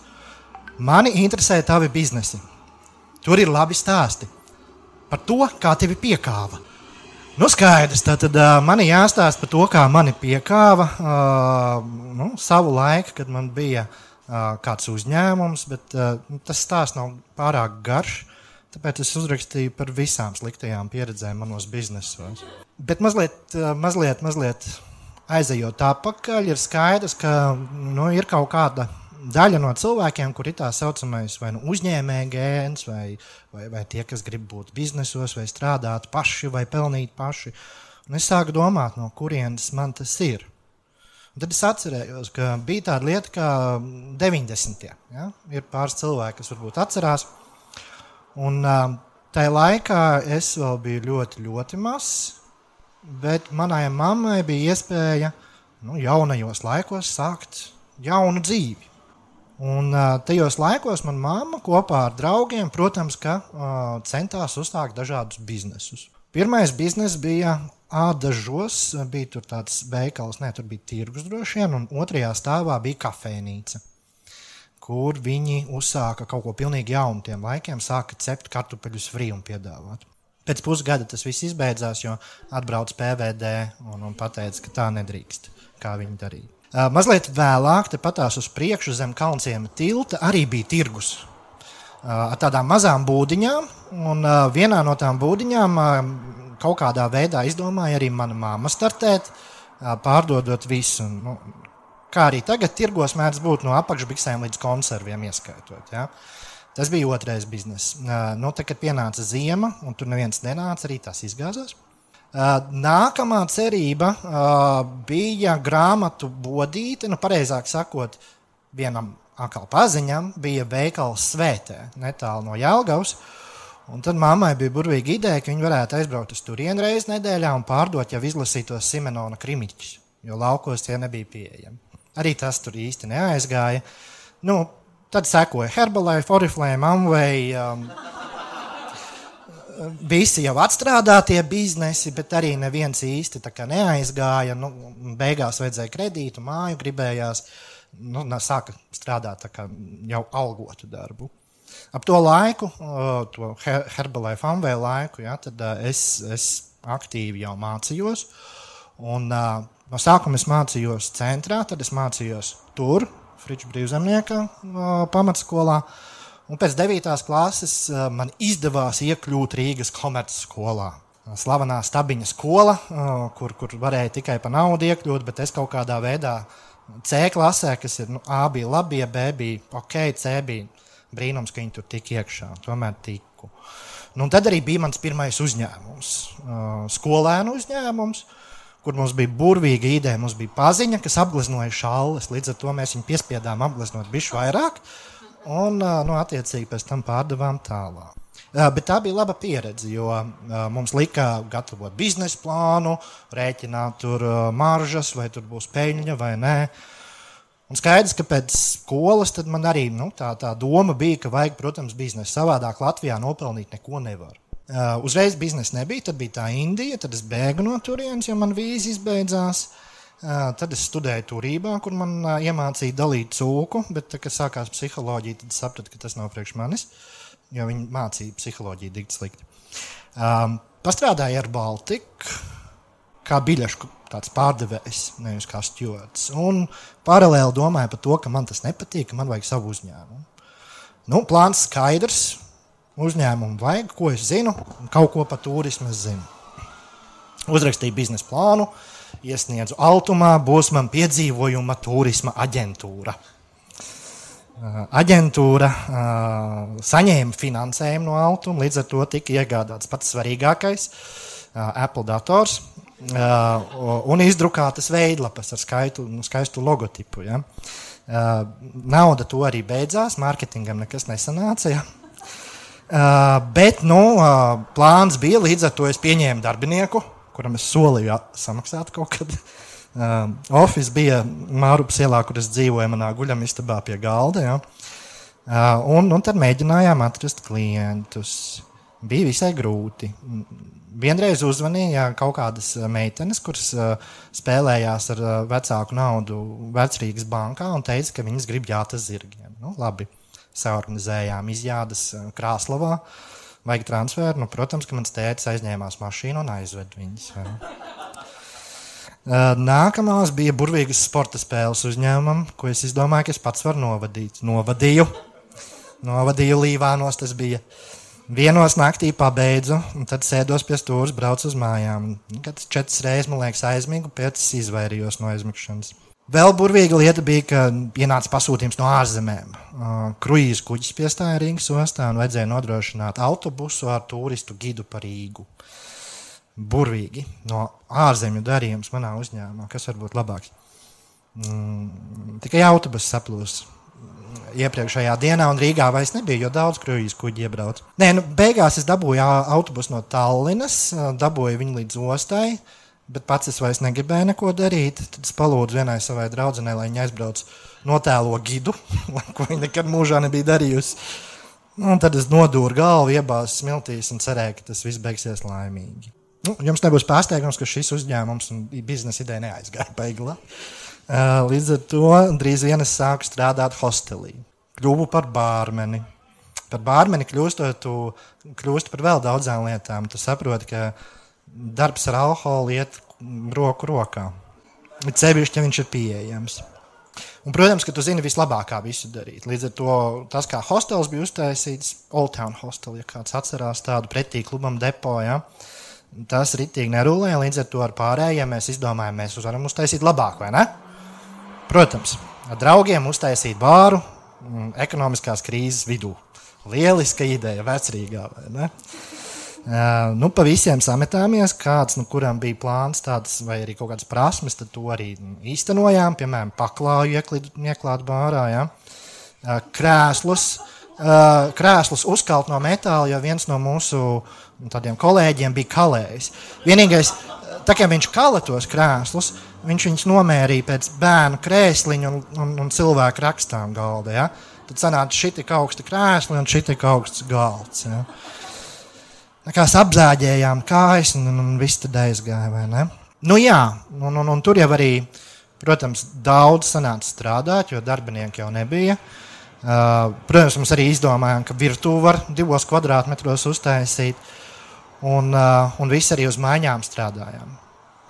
Mani interesē tavi biznesi. Tur ir labi stāsti. Par to, kā tevi piekāva. Skaidrs, tātad mani jāstāst par to, kā mani piekāva savu laiku, kad man bija kāds uzņēmums, bet tas stāsts nav pārāk garš, tāpēc es uzrakstīju par visām sliktajām pieredzēm manos biznesos. Bet mazliet aizejot atpakaļ, ir skaidrs, ka ir kaut kāda daļa no cilvēkiem, kur ir tā saucamais vai uzņēmēja gēns, vai tie, kas grib būt biznesos, vai strādāt paši, vai pelnīt paši. Un es sāku domāt, no kurienes man tas ir. Un tad es atcerējos, ka bija tāda lieta kā 90. Ja? Ir pāris cilvēki, kas varbūt atcerās. Un tajā laikā es vēl biju ļoti, ļoti mazs, bet manai mammai bija iespēja jaunajos laikos sākt jaunu dzīvi. Un tajos laikos man mamma kopā ar draugiem, protams, ka centās uzsākt dažādus biznesus. Pirmais biznes bija Ādažos, bija tur tāds veikals, tur bija tirgus droši vien, un 2. stāvā bija kafejnīca, kur viņi uzsāka kaut ko pilnīgi jaunu tiem laikiem, sāka cept kartupeļus frī un piedāvāt. Pēc pusgada tas viss izbeidzās, jo atbrauc PVD un pateica, ka tā nedrīkst, kā viņi darīja. Mazliet vēlāk, tepatās uz priekšu zem Kalnciema tilta, arī bija tirgus ar tādām mazām būdiņām, un vienā no tām būdiņām kaut kādā veidā izdomāja arī mana mamma startēt, pārdodot visu. Kā arī tagad tirgos mēdz būt no apakšbiksēm līdz konserviem ieskaitot. Ja? Tas bija 2. bizness. Tad, kad pienāca ziema, un tur neviens nenāca, arī tas izgāzās. Nākamā cerība bija grāmatu bodīte, pareizāk sakot, vienam atkal paziņam bija veikals Svētē, netālu no Jelgavas. Un tad mammai bija burvīga ideja, ka viņi varētu aizbraukt uz turieni reizi nedēļā un pārdot jau izlasītos Simenona krimiķus, jo laukos tie nebija pieejami. Arī tas tur īsti neaizgāja. Tad sekoja Herbalife, Oriflame, Amway, visi jau atstrādātie biznesi, bet arī neviens īsti tā kā neaizgāja. Beigās vajadzēja kredītu, māju gribējās, sāka strādāt tā kā jau algotu darbu. Ap to laiku, to Herbalife, Amway laiku, tad es aktīvi jau mācījos. Un no sākuma es mācījos centrā, tad es mācījos tur, Friču brīvzemnieka pamatskolā. Un pēc 9. klases man izdevās iekļūt Rīgas komercskolā. Slavenā Stabiņa skola, kur varēja tikai pa naudu iekļūt, bet es kaut kādā veidā C klasē, kas ir A bija labie, B bija ok, C bija brīnums, ka viņi tur tik iekšā. Tomēr tiku. Tad arī bija mans pirmais uzņēmums. Skolēnu uzņēmums, kur mums bija burvīga ideja. Mums bija paziņa, kas apgleznoja šalles. Līdz ar to mēs viņu piespiedām apgleznot bišķi vairāk. Un, attiecīgi, pēc tam pārdevām tālāk. Bet tā bija laba pieredze, jo mums lika gatavot biznesa plānu, rēķināt tur maržas, vai tur būs peļņa vai nē. Un skaidrs, ka pēc skolas tad man arī tā doma bija, ka vajag, protams, biznesu. Savādāk Latvijā nopelnīt neko nevar. Uzreiz biznesa nebija, tad bija tā Indija, tad es bēgu no turienes, jo man vīza izbeidzās. Tad es studēju turībā, kur man iemācīja dalīt cūku, bet, kad sākās psiholoģija, tad sapratu, ka tas nav priekš manis, jo viņi mācīja psiholoģiju dikti slikti. Pastrādāju ar Baltiku, kā biļešu tāds pārdevējs, nevis kā stjuards. Un paralēli domāju par to, ka man tas nepatīk, ka man vajag savu uzņēmumu. Plāns skaidrs, uzņēmumu vajag, ko es zinu, un kaut ko par turismu es zinu. Uzrakstīju biznesa plānu, iesniedzu Altumā, būs man piedzīvojuma turisma aģentūra. Aģentūra saņēma finansējumu no Altuma, līdz ar to tika iegādāts pats svarīgākais Apple dators un izdrukātas veidlapas ar skaistu logotipu. Ja. Nauda to arī beidzās, mārketingam nekas nesanāca. Ja. Bet plāns bija, līdz ar to es pieņēmu darbinieku, kuram es solīju samaksāt kaut kad. Office bija Mārupas ielā, kur es dzīvoju manā guļamistabā pie galda. Ja. Un tad mēģinājām atrast klientus. Bija visai grūti. Vienreiz uzvanīja kaut kādas meitenes, kuras spēlējās ar vecāku naudu Vecrīgas bankā un teica, ka viņas grib jātas zirgiem. Labi, saorganizējām izjādas Krāslavā. Vajag transferu. Protams, ka mans tētis aizņēmās mašīnu un aizved viņas. Nākamās bija burvīgas sporta spēles uzņēmumam, ko es izdomāju, ka es pats varu novadīt. Novadīju Līvānos, tas bija 1:00 naktī pabeidzu, un tad sēdos pie stūres, braucu uz mājām. Kad 4 reizes, man liekas, aizmigu, pēc izvairījos no aizmigšanas. Vēl burvīga lieta bija, ka ienāca pasūtījums no ārzemēm. Kruīzu kuģis piestāja Rīgas ostā un vajadzēja nodrošināt autobusu ar turistu gidu par Rīgu. Burvīgi no ārzemju darījums manā uzņēmumā, kas var būt labāks. Tikai autobus saplūs iepriekšējā dienā, un Rīgā vairs nebija, jo daudz kruīzu kuģi iebrauc. Beigās es dabūju autobusu no Tallinas, dabūju viņu līdz ostai, bet pats es vairs negribēju neko darīt. Tad es palūdzu vienai savai draudzenei, lai viņa aizbrauc notēlo gidu, ko viņa nekad mūžā nebija darījusi. Un tad es nodūru galvu, iebāzu smiltīs un cerēju, ka tas viss beigsies laimīgi. Jums nebūs pārsteigums, ka šis uzņēmums un biznesa ideja neaizgāja beigla. Līdz ar to drīz vien es sāku strādāt hostelī. Kļuvu par bārmeni. Par bārmeni kļūstot, tu kļūsti par vēl daudzām lietām. Tu saproti, ka darbs ar alkoholu iet roku rokā. Bet sevišķi, ja viņš ir pieejams. Un, protams, ka tu zini vislabāk, kā visu darīt. Līdz ar to tas, kā hostels bija uztaisīts, Old Town Hostel, ja kāds atcerās tādu pretī klubam depo, ja, tas ritīgi nerulēja, līdz ar to ar pārējiem mēs izdomājam, mēs varam uztaisīt labāk, vai ne? Protams, ar draugiem uztaisīt bāru ekonomiskās krīzes vidū. Lieliska ideja Vecrīgā, vai ne? Pa visiem sametāmies, kāds, kuram bija plāns tādas vai arī kaut kādas prasmes, tad to arī īstenojām, piemēram, paklāju ieklāt bārā, ja? Krēslus uzkalt no metāla, jo viens no mūsu tādiem kolēģiem bija kalējis. Vienīgais, tā kā viņš kala tos krēslus, viņš viņus nomērīja pēc bērnu krēsliņu un cilvēku rakstām galda, ja? Tad sanāca šitik augsti krēsli un šitik augsts galds, ja? Kā apzāģējām kājas un viss tad aizgāja, vai ne? Un tur jau arī, protams, daudz sanāca strādāt, jo darbinieki jau nebija. Protams, mums arī izdomājām, ka virtuvi var 2 kvadrātmetros uztaisīt, un viss arī uz maiņām strādājām.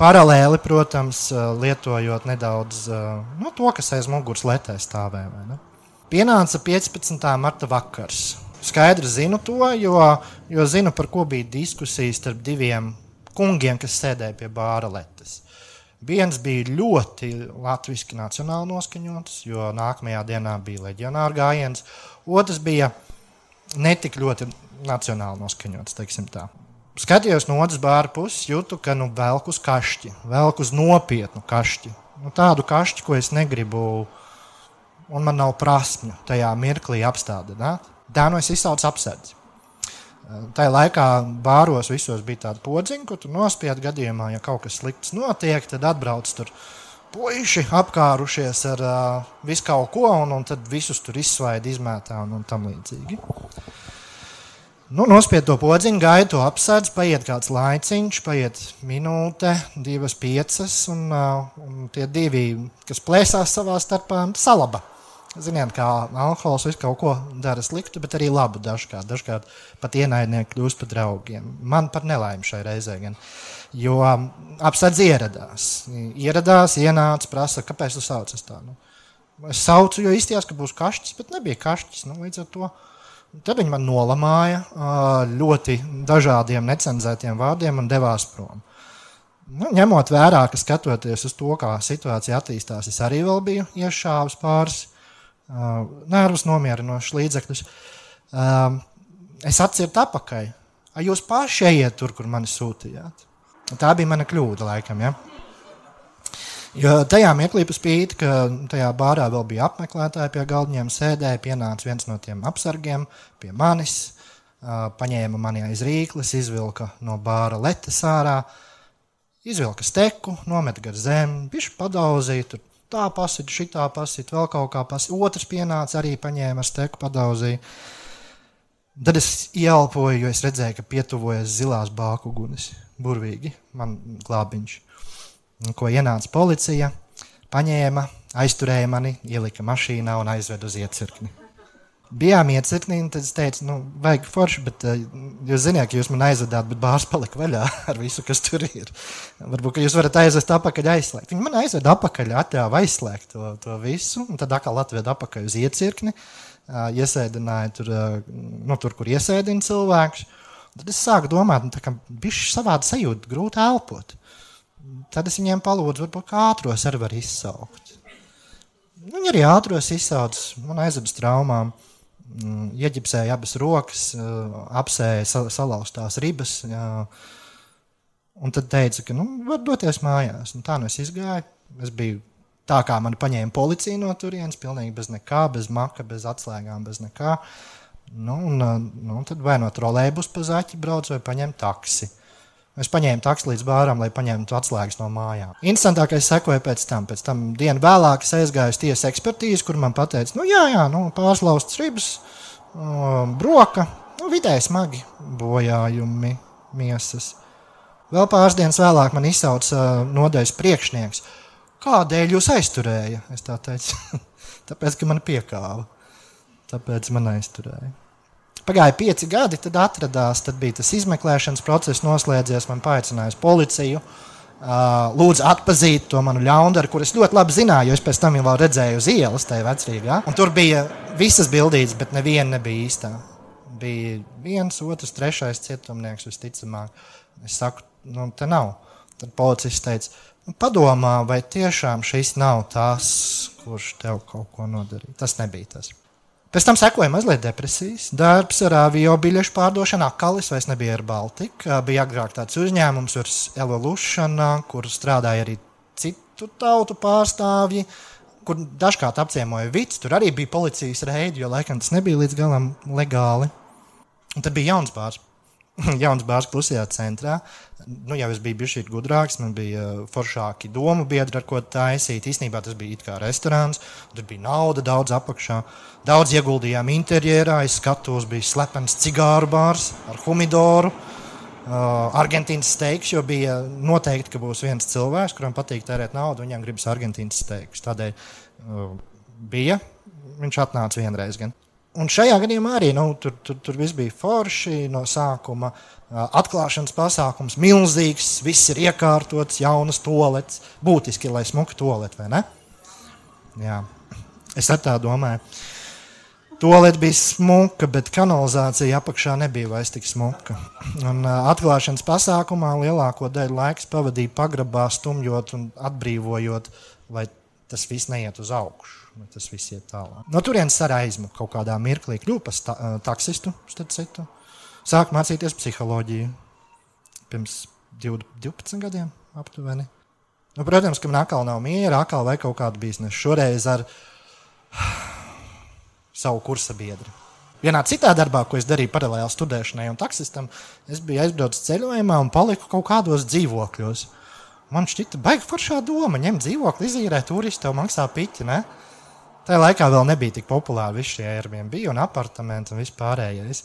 Paralēli, protams, lietojot nedaudz to, kas aiz muguras letē stāvē, vai ne? Pienāca 15. marta vakars. Skaidri zinu to, jo zinu, par ko bija diskusijas starp 2 kungiem, kas sēdēja pie bāra letes. Viens bija ļoti latviski nacionāli noskaņots, jo nākamajā dienā bija leģionāra gājiens. Otrs bija netik ļoti nacionāli noskaņots, teiksim tā. Skatījos no otras bāra puses, jūtu, ka velk uz kašķi, velk uz nopietnu kašķi. Tādu kašķi, ko es negribu, un man nav prasmju tajā mirklī apstādināt. Es izsaucu apsardzi. Tajā laikā bāros visos bija tāda podziņa, ko tu nospied gadījumā, ja kaut kas slikts notiek, tad atbrauc tur puiši apkārušies ar visu kaut ko, un tad visus tur izsvaida, izmētā un tam līdzīgi. Nospied to podziņu, gaida to apsardzi, paiet kāds laiciņš, paiet minūte, 2, 5, un tie 2, kas plēsās savā starpā, salaba. Ziniet, kā alkohols visu kaut ko dara sliktu, bet arī labu dažkārt. Dažkārt pat ienaidnieki kļūst par draugiem. Man par nelaimi šai reizē gan. Jo apsardz ieradās, ienāca, prasa, kāpēc tu sauc tā? Es saucu, jo izstījās, ka būs kašķis, bet nebija kašķis. Līdz ar to. Tad viņi man nolamāja ļoti dažādiem necenzētiem vārdiem un devās prom. Ņemot vērā, ka skatoties uz to, kā situācija attīstās, es arī vēl biju iešāvis pāris nervus nomierinošs līdzekļus. Es atcirtu apakai. Jūs paši ejiet tur, kur mani sūtījāt. Tā bija mana kļūda laikam, ja? Jo tajā mirklī pa spīti, ka tajā bārā vēl bija apmeklētāji pie galdiņiem sēdēja, pienāca viens no tiem apsargiem pie manis, paņēma mani aiz rīkles, izvilka no bāra letes ārā, izvilka steku, nometa gar zemi, bišķi padauzīja, tur tā pasit, šitā pasit, vēl kaut kā pasit. Otrs pienāca, arī paņēma ar steku, padauzīja. Tad es ieelpoju, jo es redzēju, ka pietuvojas zilās bāku ugunis. Burvīgi, man glābiņš. Ko ienāca policija, paņēma, aizturēja mani, ielika mašīnā un aizved uz iecirkni. Bijām iecirknī, un tad es teicu, vajag forši, bet jūs ziniet, ka jūs man aizvedāt, bet bārs palika vaļā ar visu, kas tur ir. Varbūt, ka jūs varat aizvest apakaļ aizslēgt. Viņi man aizved apakaļ, atļāva aizslēgt to visu, un tad atkal atved apakaļ uz iecirkni, iesēdināja tur, kur iesēdina cilvēkus. Tad es sāku domāt, tā kā bišķi savādi sajūta, grūti elpot. Tad es viņiem palūdzu, varbūt kā ātros arī var izsaukt. Viņi arī ātros izsauc, man aizabas traumām. Ieģipsēja abas rokas, apsēja salauztās ribas, un tad teica, ka var doties mājās. Un tā es izgāju. Es biju tā, kā mani paņēma policija no turienes, pilnīgi bez nekā, bez maka, bez atslēgām, bez nekā. Tad vai no trolejbus pa zaķi brauc, vai paņem taksi. Es paņēmu taksi līdz bāram, lai paņemtu atslēgas no mājām. Interesantākais sekoja pēc tam dienu vēlāk es aizgāju uz tiesas ekspertīzi, kur man pateica, pārslauztas ribas, broka, vidēji smagi bojājumi miesas. Vēl pāris dienas vēlāk man izsauca nodaļas priekšnieks. Kādēļ jūs aizturēja? Es tā teicu, tāpēc, ka man piekāva. Tāpēc man aizturēja. Pagāja 5 gadi, tad atradās, tad bija tas izmeklēšanas process noslēdzies, man paaicināja policiju, lūdzu atpazīt to manu ļaundaru, kur es ļoti labi zināju, jo es pēc tam jau vēl redzēju uz ielas tajā vecrīgā. Un tur bija visas bildītas, bet neviena nebija īstā. Bija 1, 2, 3 cietumnieks visticamāk. Es saku, te nav. Tad policists teica, padomā, vai tiešām šis nav tas, kurš tev kaut ko nodarīja. Tas nebija tas. Pēc tam sekoja mazliet depresijas, darbs ar avio biļešu pārdošanu, akalis vairs nebija ar Baltika. Bija agrāk tāds uzņēmums ar Evolution, kur strādāja arī citu tautu pārstāvji, kur dažkārt apciemoja vici. Tur arī bija policijas reidi, jo laikam tas nebija līdz galam legāli. Un tad bija jauns bārs. Jauns bārs Klusajā centrā. Nu, jau es biju bišķīt gudrāks, man bija foršāki domu biedri, ar ko taisīt. Īstenībā tas bija it kā restorāns, tur bija nauda daudz apakšā. Daudz ieguldījām interjerā, es skatos, bija slepens cigāru bārs ar humidoru, Argentīnas steiks, jo bija noteikti, ka būs viens cilvēks, kuram patīk tērēt naudu, viņam gribas Argentīnas steiks. Tādēļ viņš atnāca vienreiz gan. Un šajā gadījumā arī tur viss bija forši no sākuma. Atklāšanas pasākums milzīgs, viss ir iekārtots, jaunas toaletes. Būtiski, lai smuka toalete, vai ne? Jā, es ar tā domāju. Toalete bija smuka, bet kanalizācija apakšā nebija vairs tik smuka. Un atklāšanas pasākumā lielāko daļu laiks pavadīja pagrabā, stumjot un atbrīvojot, lai tas viss neiet uz augšu. Tas viss iet tālāk. No turienes ar aizmu kaut kādā mirklī kļuvu par taksistu, starp citu. Sāku mācīties psiholoģiju pirms 12 gadiem aptuveni. Nu, protams, ka man atkal nav miera, atkal vai kaut kādu biznesu. Šoreiz ar savu kursa biedri. Vienā citā darbā, ko es darīju paralēli studēšanai un taksistam, es biju aizbraucis ceļojumā un paliku kaut kādos dzīvokļos. Man šķita baigi foršā doma, ņemt dzīvokli, izīrēt turistu, tev maksā piķi, ne? Tajā laikā vēl nebija tik populāri visi šie Airbnb un apartamenti un viss pārējais.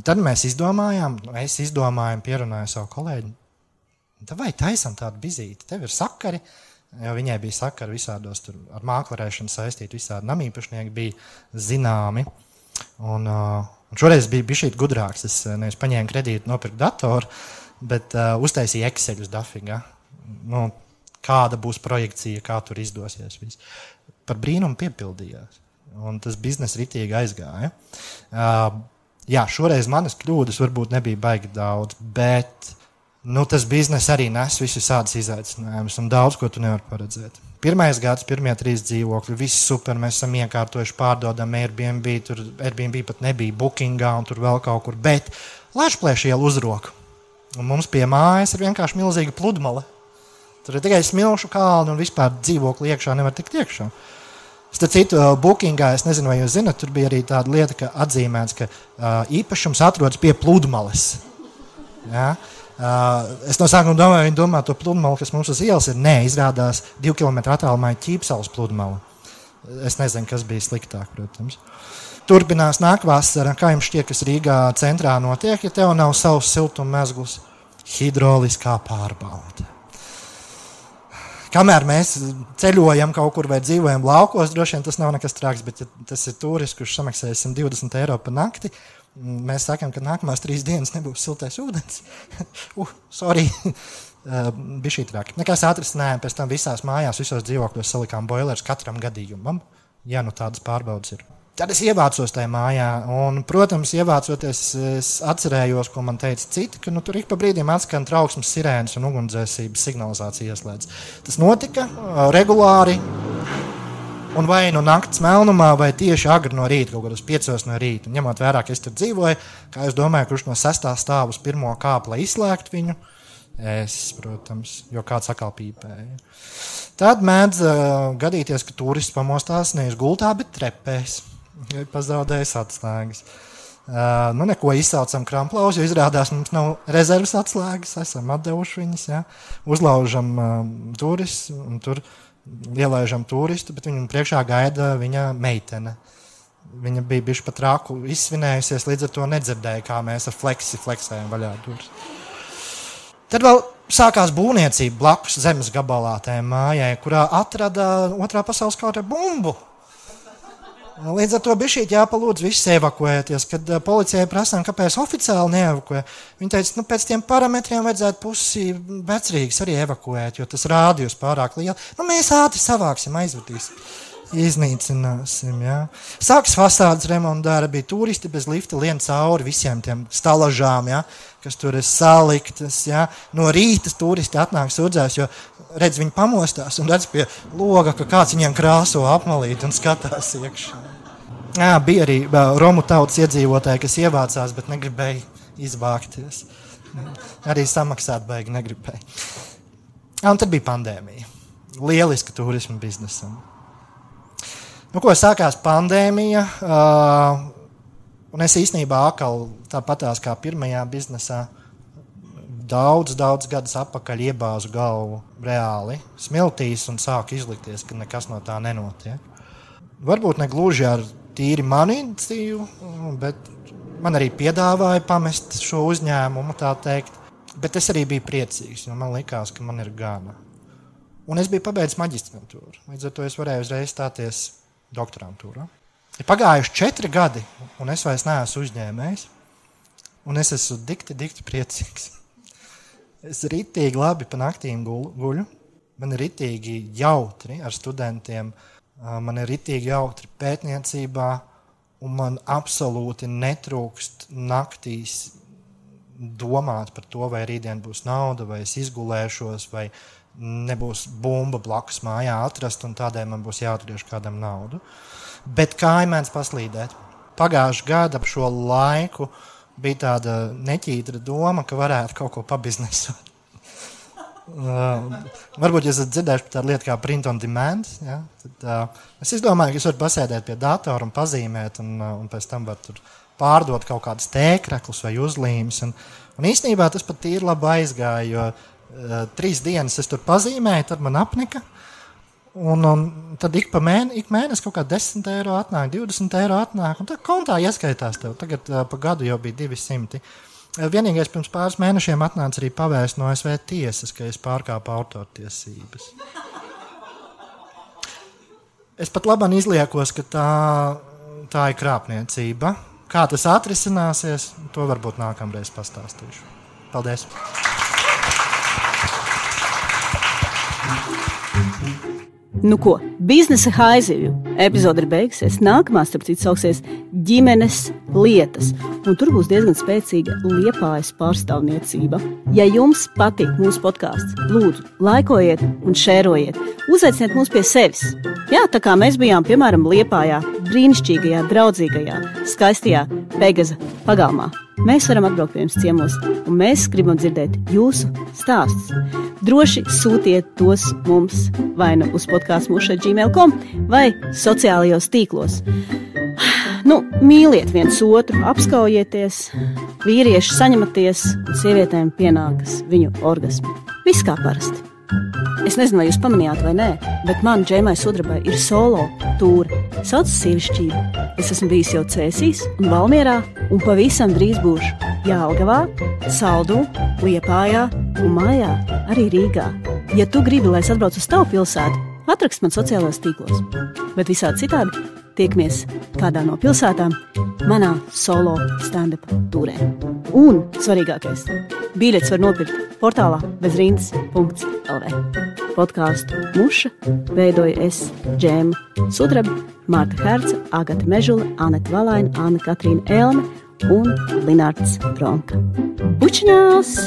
Tad mēs izdomājām, pierunāju savu kolēģi, vai taisam tādu bizīti, tev ir sakari, jo viņai bija sakari visādos tur ar māklarēšanu saistīti, visādi namīpašnieki bija zināmi. Un šoreiz bija bišķīt gudrāks, es nevis paņēmu kredītu, nopirku datoru, bet uztaisīju Exceļus dafigā. Nu, kāda būs projekcija, kā tur izdosies viss. Par brīnumu piepildījās. Un tas biznes ritīgi aizgāja. Jā, šoreiz manas kļūdas varbūt nebija baigi daudz, bet tas biznes arī nes visu sādas izaicinājumus un daudz, ko tu nevar paredzēt. Pirmais gads, pirmie 3 dzīvokļi, viss super, mēs esam iekārtojuši, pārdodam Airbnb, tur Airbnb pat nebija bookingā un tur vēl kaut kur, bet Lāčplēša iela uzroka. Un mums pie mājas ir vienkārši milzīga pludmale. Tur ir tikai smilšu kalni un vispār dzīvokli iekšā nevar tikt iekšā. Starp citu, bookingā, es nezinu, vai jūs zināt, tur bija arī tāda lieta, ka atzīmēts, ka īpašums atrodas pie pludmales. Ja? Es no sākuma domāju, viņi domā to pludmali, kas mums uz ielas ir. Nē, izrādās 2 kilometru attālumā ir Ķīpsalas pludmale. Es nezinu, kas bija sliktāk, protams. Turpinās nākvasara, kā jums šķiet, kas Rīgā centrā notiek, ja tev nav savs siltummezgls, hidroliskā pārbaude. Kamēr mēs ceļojam kaut kur vai dzīvojam laukos, droši vien tas nav nekas trāks, bet ja tas ir turists, kurš samaksāja 120 eiro par nakti, mēs sakām, ka nākamās 3 dienas nebūs siltais ūdens. Sorry. Bija šī trāki. Nekās atrisinājām, pēc tam visās mājās, visos dzīvokļos salikām boilers katram gadījumam, ja nu tādas pārbaudas ir. Tad es ievācos tajā mājā, un, protams, ievācoties, es atcerējos, ko man teica citi, ka tur ik pa brīdiem atskan trauksmes sirēnas un ugunsdzēsības signalizācija ieslēdz. Tas notika regulāri, un vai no nakts melnumā, vai tieši agri no rīta, kaut kādos 5 no rīta. Ņemot vērā, ka es tur dzīvoju, kā es domāju, kurš no 6. stāva uz 1. kāpu, lai izslēgt viņu. Es, protams, jo kāds atkal pīpēja. Tad mēdz gadīties, ka turists pamostās nevis gultā, bet trepēs. Pazaudējis atslēgas. Neko izsaucam kramplaus, jo izrādās mums nav rezerves atslēgas, esam atdevuši viņas, ja. Uzlaužam turis un tur ielaižam turistu, bet viņam priekšā gaida viņa meitene. Viņa bija bišķi pat rāku izsvinējusies, līdz ar to nedzirdēja, kā mēs ar fleksējam vaļā turis. Tad vēl sākās būvniecība blakus zemes gabalā tajā mājai, kurā atrada 2. pasaules kara bumbu. Līdz ar to bišķīt jāpalūdz visus evakuēties, kad policijai prasām, kāpēc oficiāli neevakuē. Viņi teica, pēc tiem parametriem vajadzētu pusi Vecrīgas arī evakuēt, jo tas rādījus pārāk liela. Mēs ātri savāksim, aizvedīsim, iznīcināsim, jā. Sāks fasādes remontdara, bija turisti bez lifta lien cauri visiem tiem stalažām, jā, kas tur ir saliktas, jā. No rīta turisti atnāk sūdzēs, jo redz, viņi pamostās un redz pie loga, ka kāds viņiem krāso apmalīt un skatās iekšā. Jā, bija arī romu tautas iedzīvotāji, kas ievācās, bet negribēja izvākties. Arī samaksāt baigi negribēja. Un tad bija pandēmija. Lieliska turisma biznesam. Sākās pandēmija, un es īstenībā atkal tāpatās kā pirmajā biznesā daudz gadus atpakaļ iebāzu galvu reāli smiltīs un sāku izlikties, ka nekas no tā nenotiek. Varbūt ne gluži ar tīri manu iniciatīvu, bet man arī piedāvāja pamest šo uzņēmumu, tā teikt. Bet es arī biju priecīgs, jo man likās, ka man ir gana. Un es biju pabeidzis maģistrantūru. Līdz ar to es varēju uzreiz stāties doktorantūrā. Ir pagājuši 4 gadi, un es vairs neesmu uzņēmējs. Un es esmu dikti priecīgs. Es ritīgi labi pa naktīm guļu. Man ir ritīgi jautri ar studentiem. Man ir ritīgi jautri pētniecībā. Un man absolūti netrūkst naktīs domāt par to, vai rītdien būs nauda, vai es izgulēšos, vai nebūs bumba blakus mājā atrast, un tādēļ man būs jāatriež kādam naudu. Bet kāja mēdz paslīdēt. Pagājuši gadu ap šo laiku bija tāda neķītra doma, ka varētu kaut ko pabiznesot. Varbūt jūs esat dzirdējuši par tādu lietu kā print on demand. Ja? Tad, es izdomāju, ka jūs varat pasēdēt pie datora un pazīmēt, un pēc tam var tur pārdot kaut kādas tēkreklus vai uzlīmes. Un īstenībā tas pat ir labi aizgāja, jo 3 dienas es tur pazīmēju, tad man apnika. Un tad ik mēnesi kaut kā 10 eiro atnāk, 20 eiro atnāk, un tā kontā ieskaitās tev. Tagad pa gadu jau bija 200. Vienīgais pirms pāris mēnešiem atnāca arī pavēst no ASV tiesas, ka es pārkāpu autortiesības. Es pat labāk izliekos, ka tā ir krāpniecība. Kā tas atrisināsies, to varbūt nākamreiz pastāstīšu. Paldies! Nu ko, biznesa haizivju epizode ir beigusies. Nākamā, starp citu, sauksies ģimenes lietas. Un tur būs diezgan spēcīga Liepājas pārstāvniecība. Ja jums patīk mūsu podkāsts, lūdzu, laikojiet un šērojiet. Uzaiciniet mūs pie sevis. Jā, tā kā mēs bijām, piemēram, Liepājā, brīnišķīgajā, draudzīgajā, skaistajā Pegaza pagalmā. Mēs varam atbraukt pie jums ciemos, un mēs gribam dzirdēt jūsu stāstus. Droši sūtiet tos mums vai nu uz podcasts@gmail.com vai sociālajos tīklos. Mīliet viens otru, apskaujieties, vīrieši saņematies, un sievietēm pienākas viņu orgasmi. Viss kā parasti. Es nezinu, vai jūs pamanījāt vai nē, bet man Džēmai Sudrabai ir solo tūra. Sauc sievišķība. Es esmu bijis jau Cēsīs un Valmierā, un pavisam drīz būšu Jālgavā, Saldū, Liepājā un mājā arī Rīgā. Ja tu gribi, lai es atbraucu uz tavu pilsētu, atrakst man sociālajos tīklos. Bet visādi citādi tiekamies kādā no pilsētām manā solo stand-up tūrē. Un svarīgākais, biļetes var nopirkt portālā bezrindas.lv. Podkāstu Muša veidoju es, Džēma Sudraba, Marta Herca, Agata Mežula, Aneta Valaina, Anna Katrīna Elme un Linārds Ronka. Bučiņās!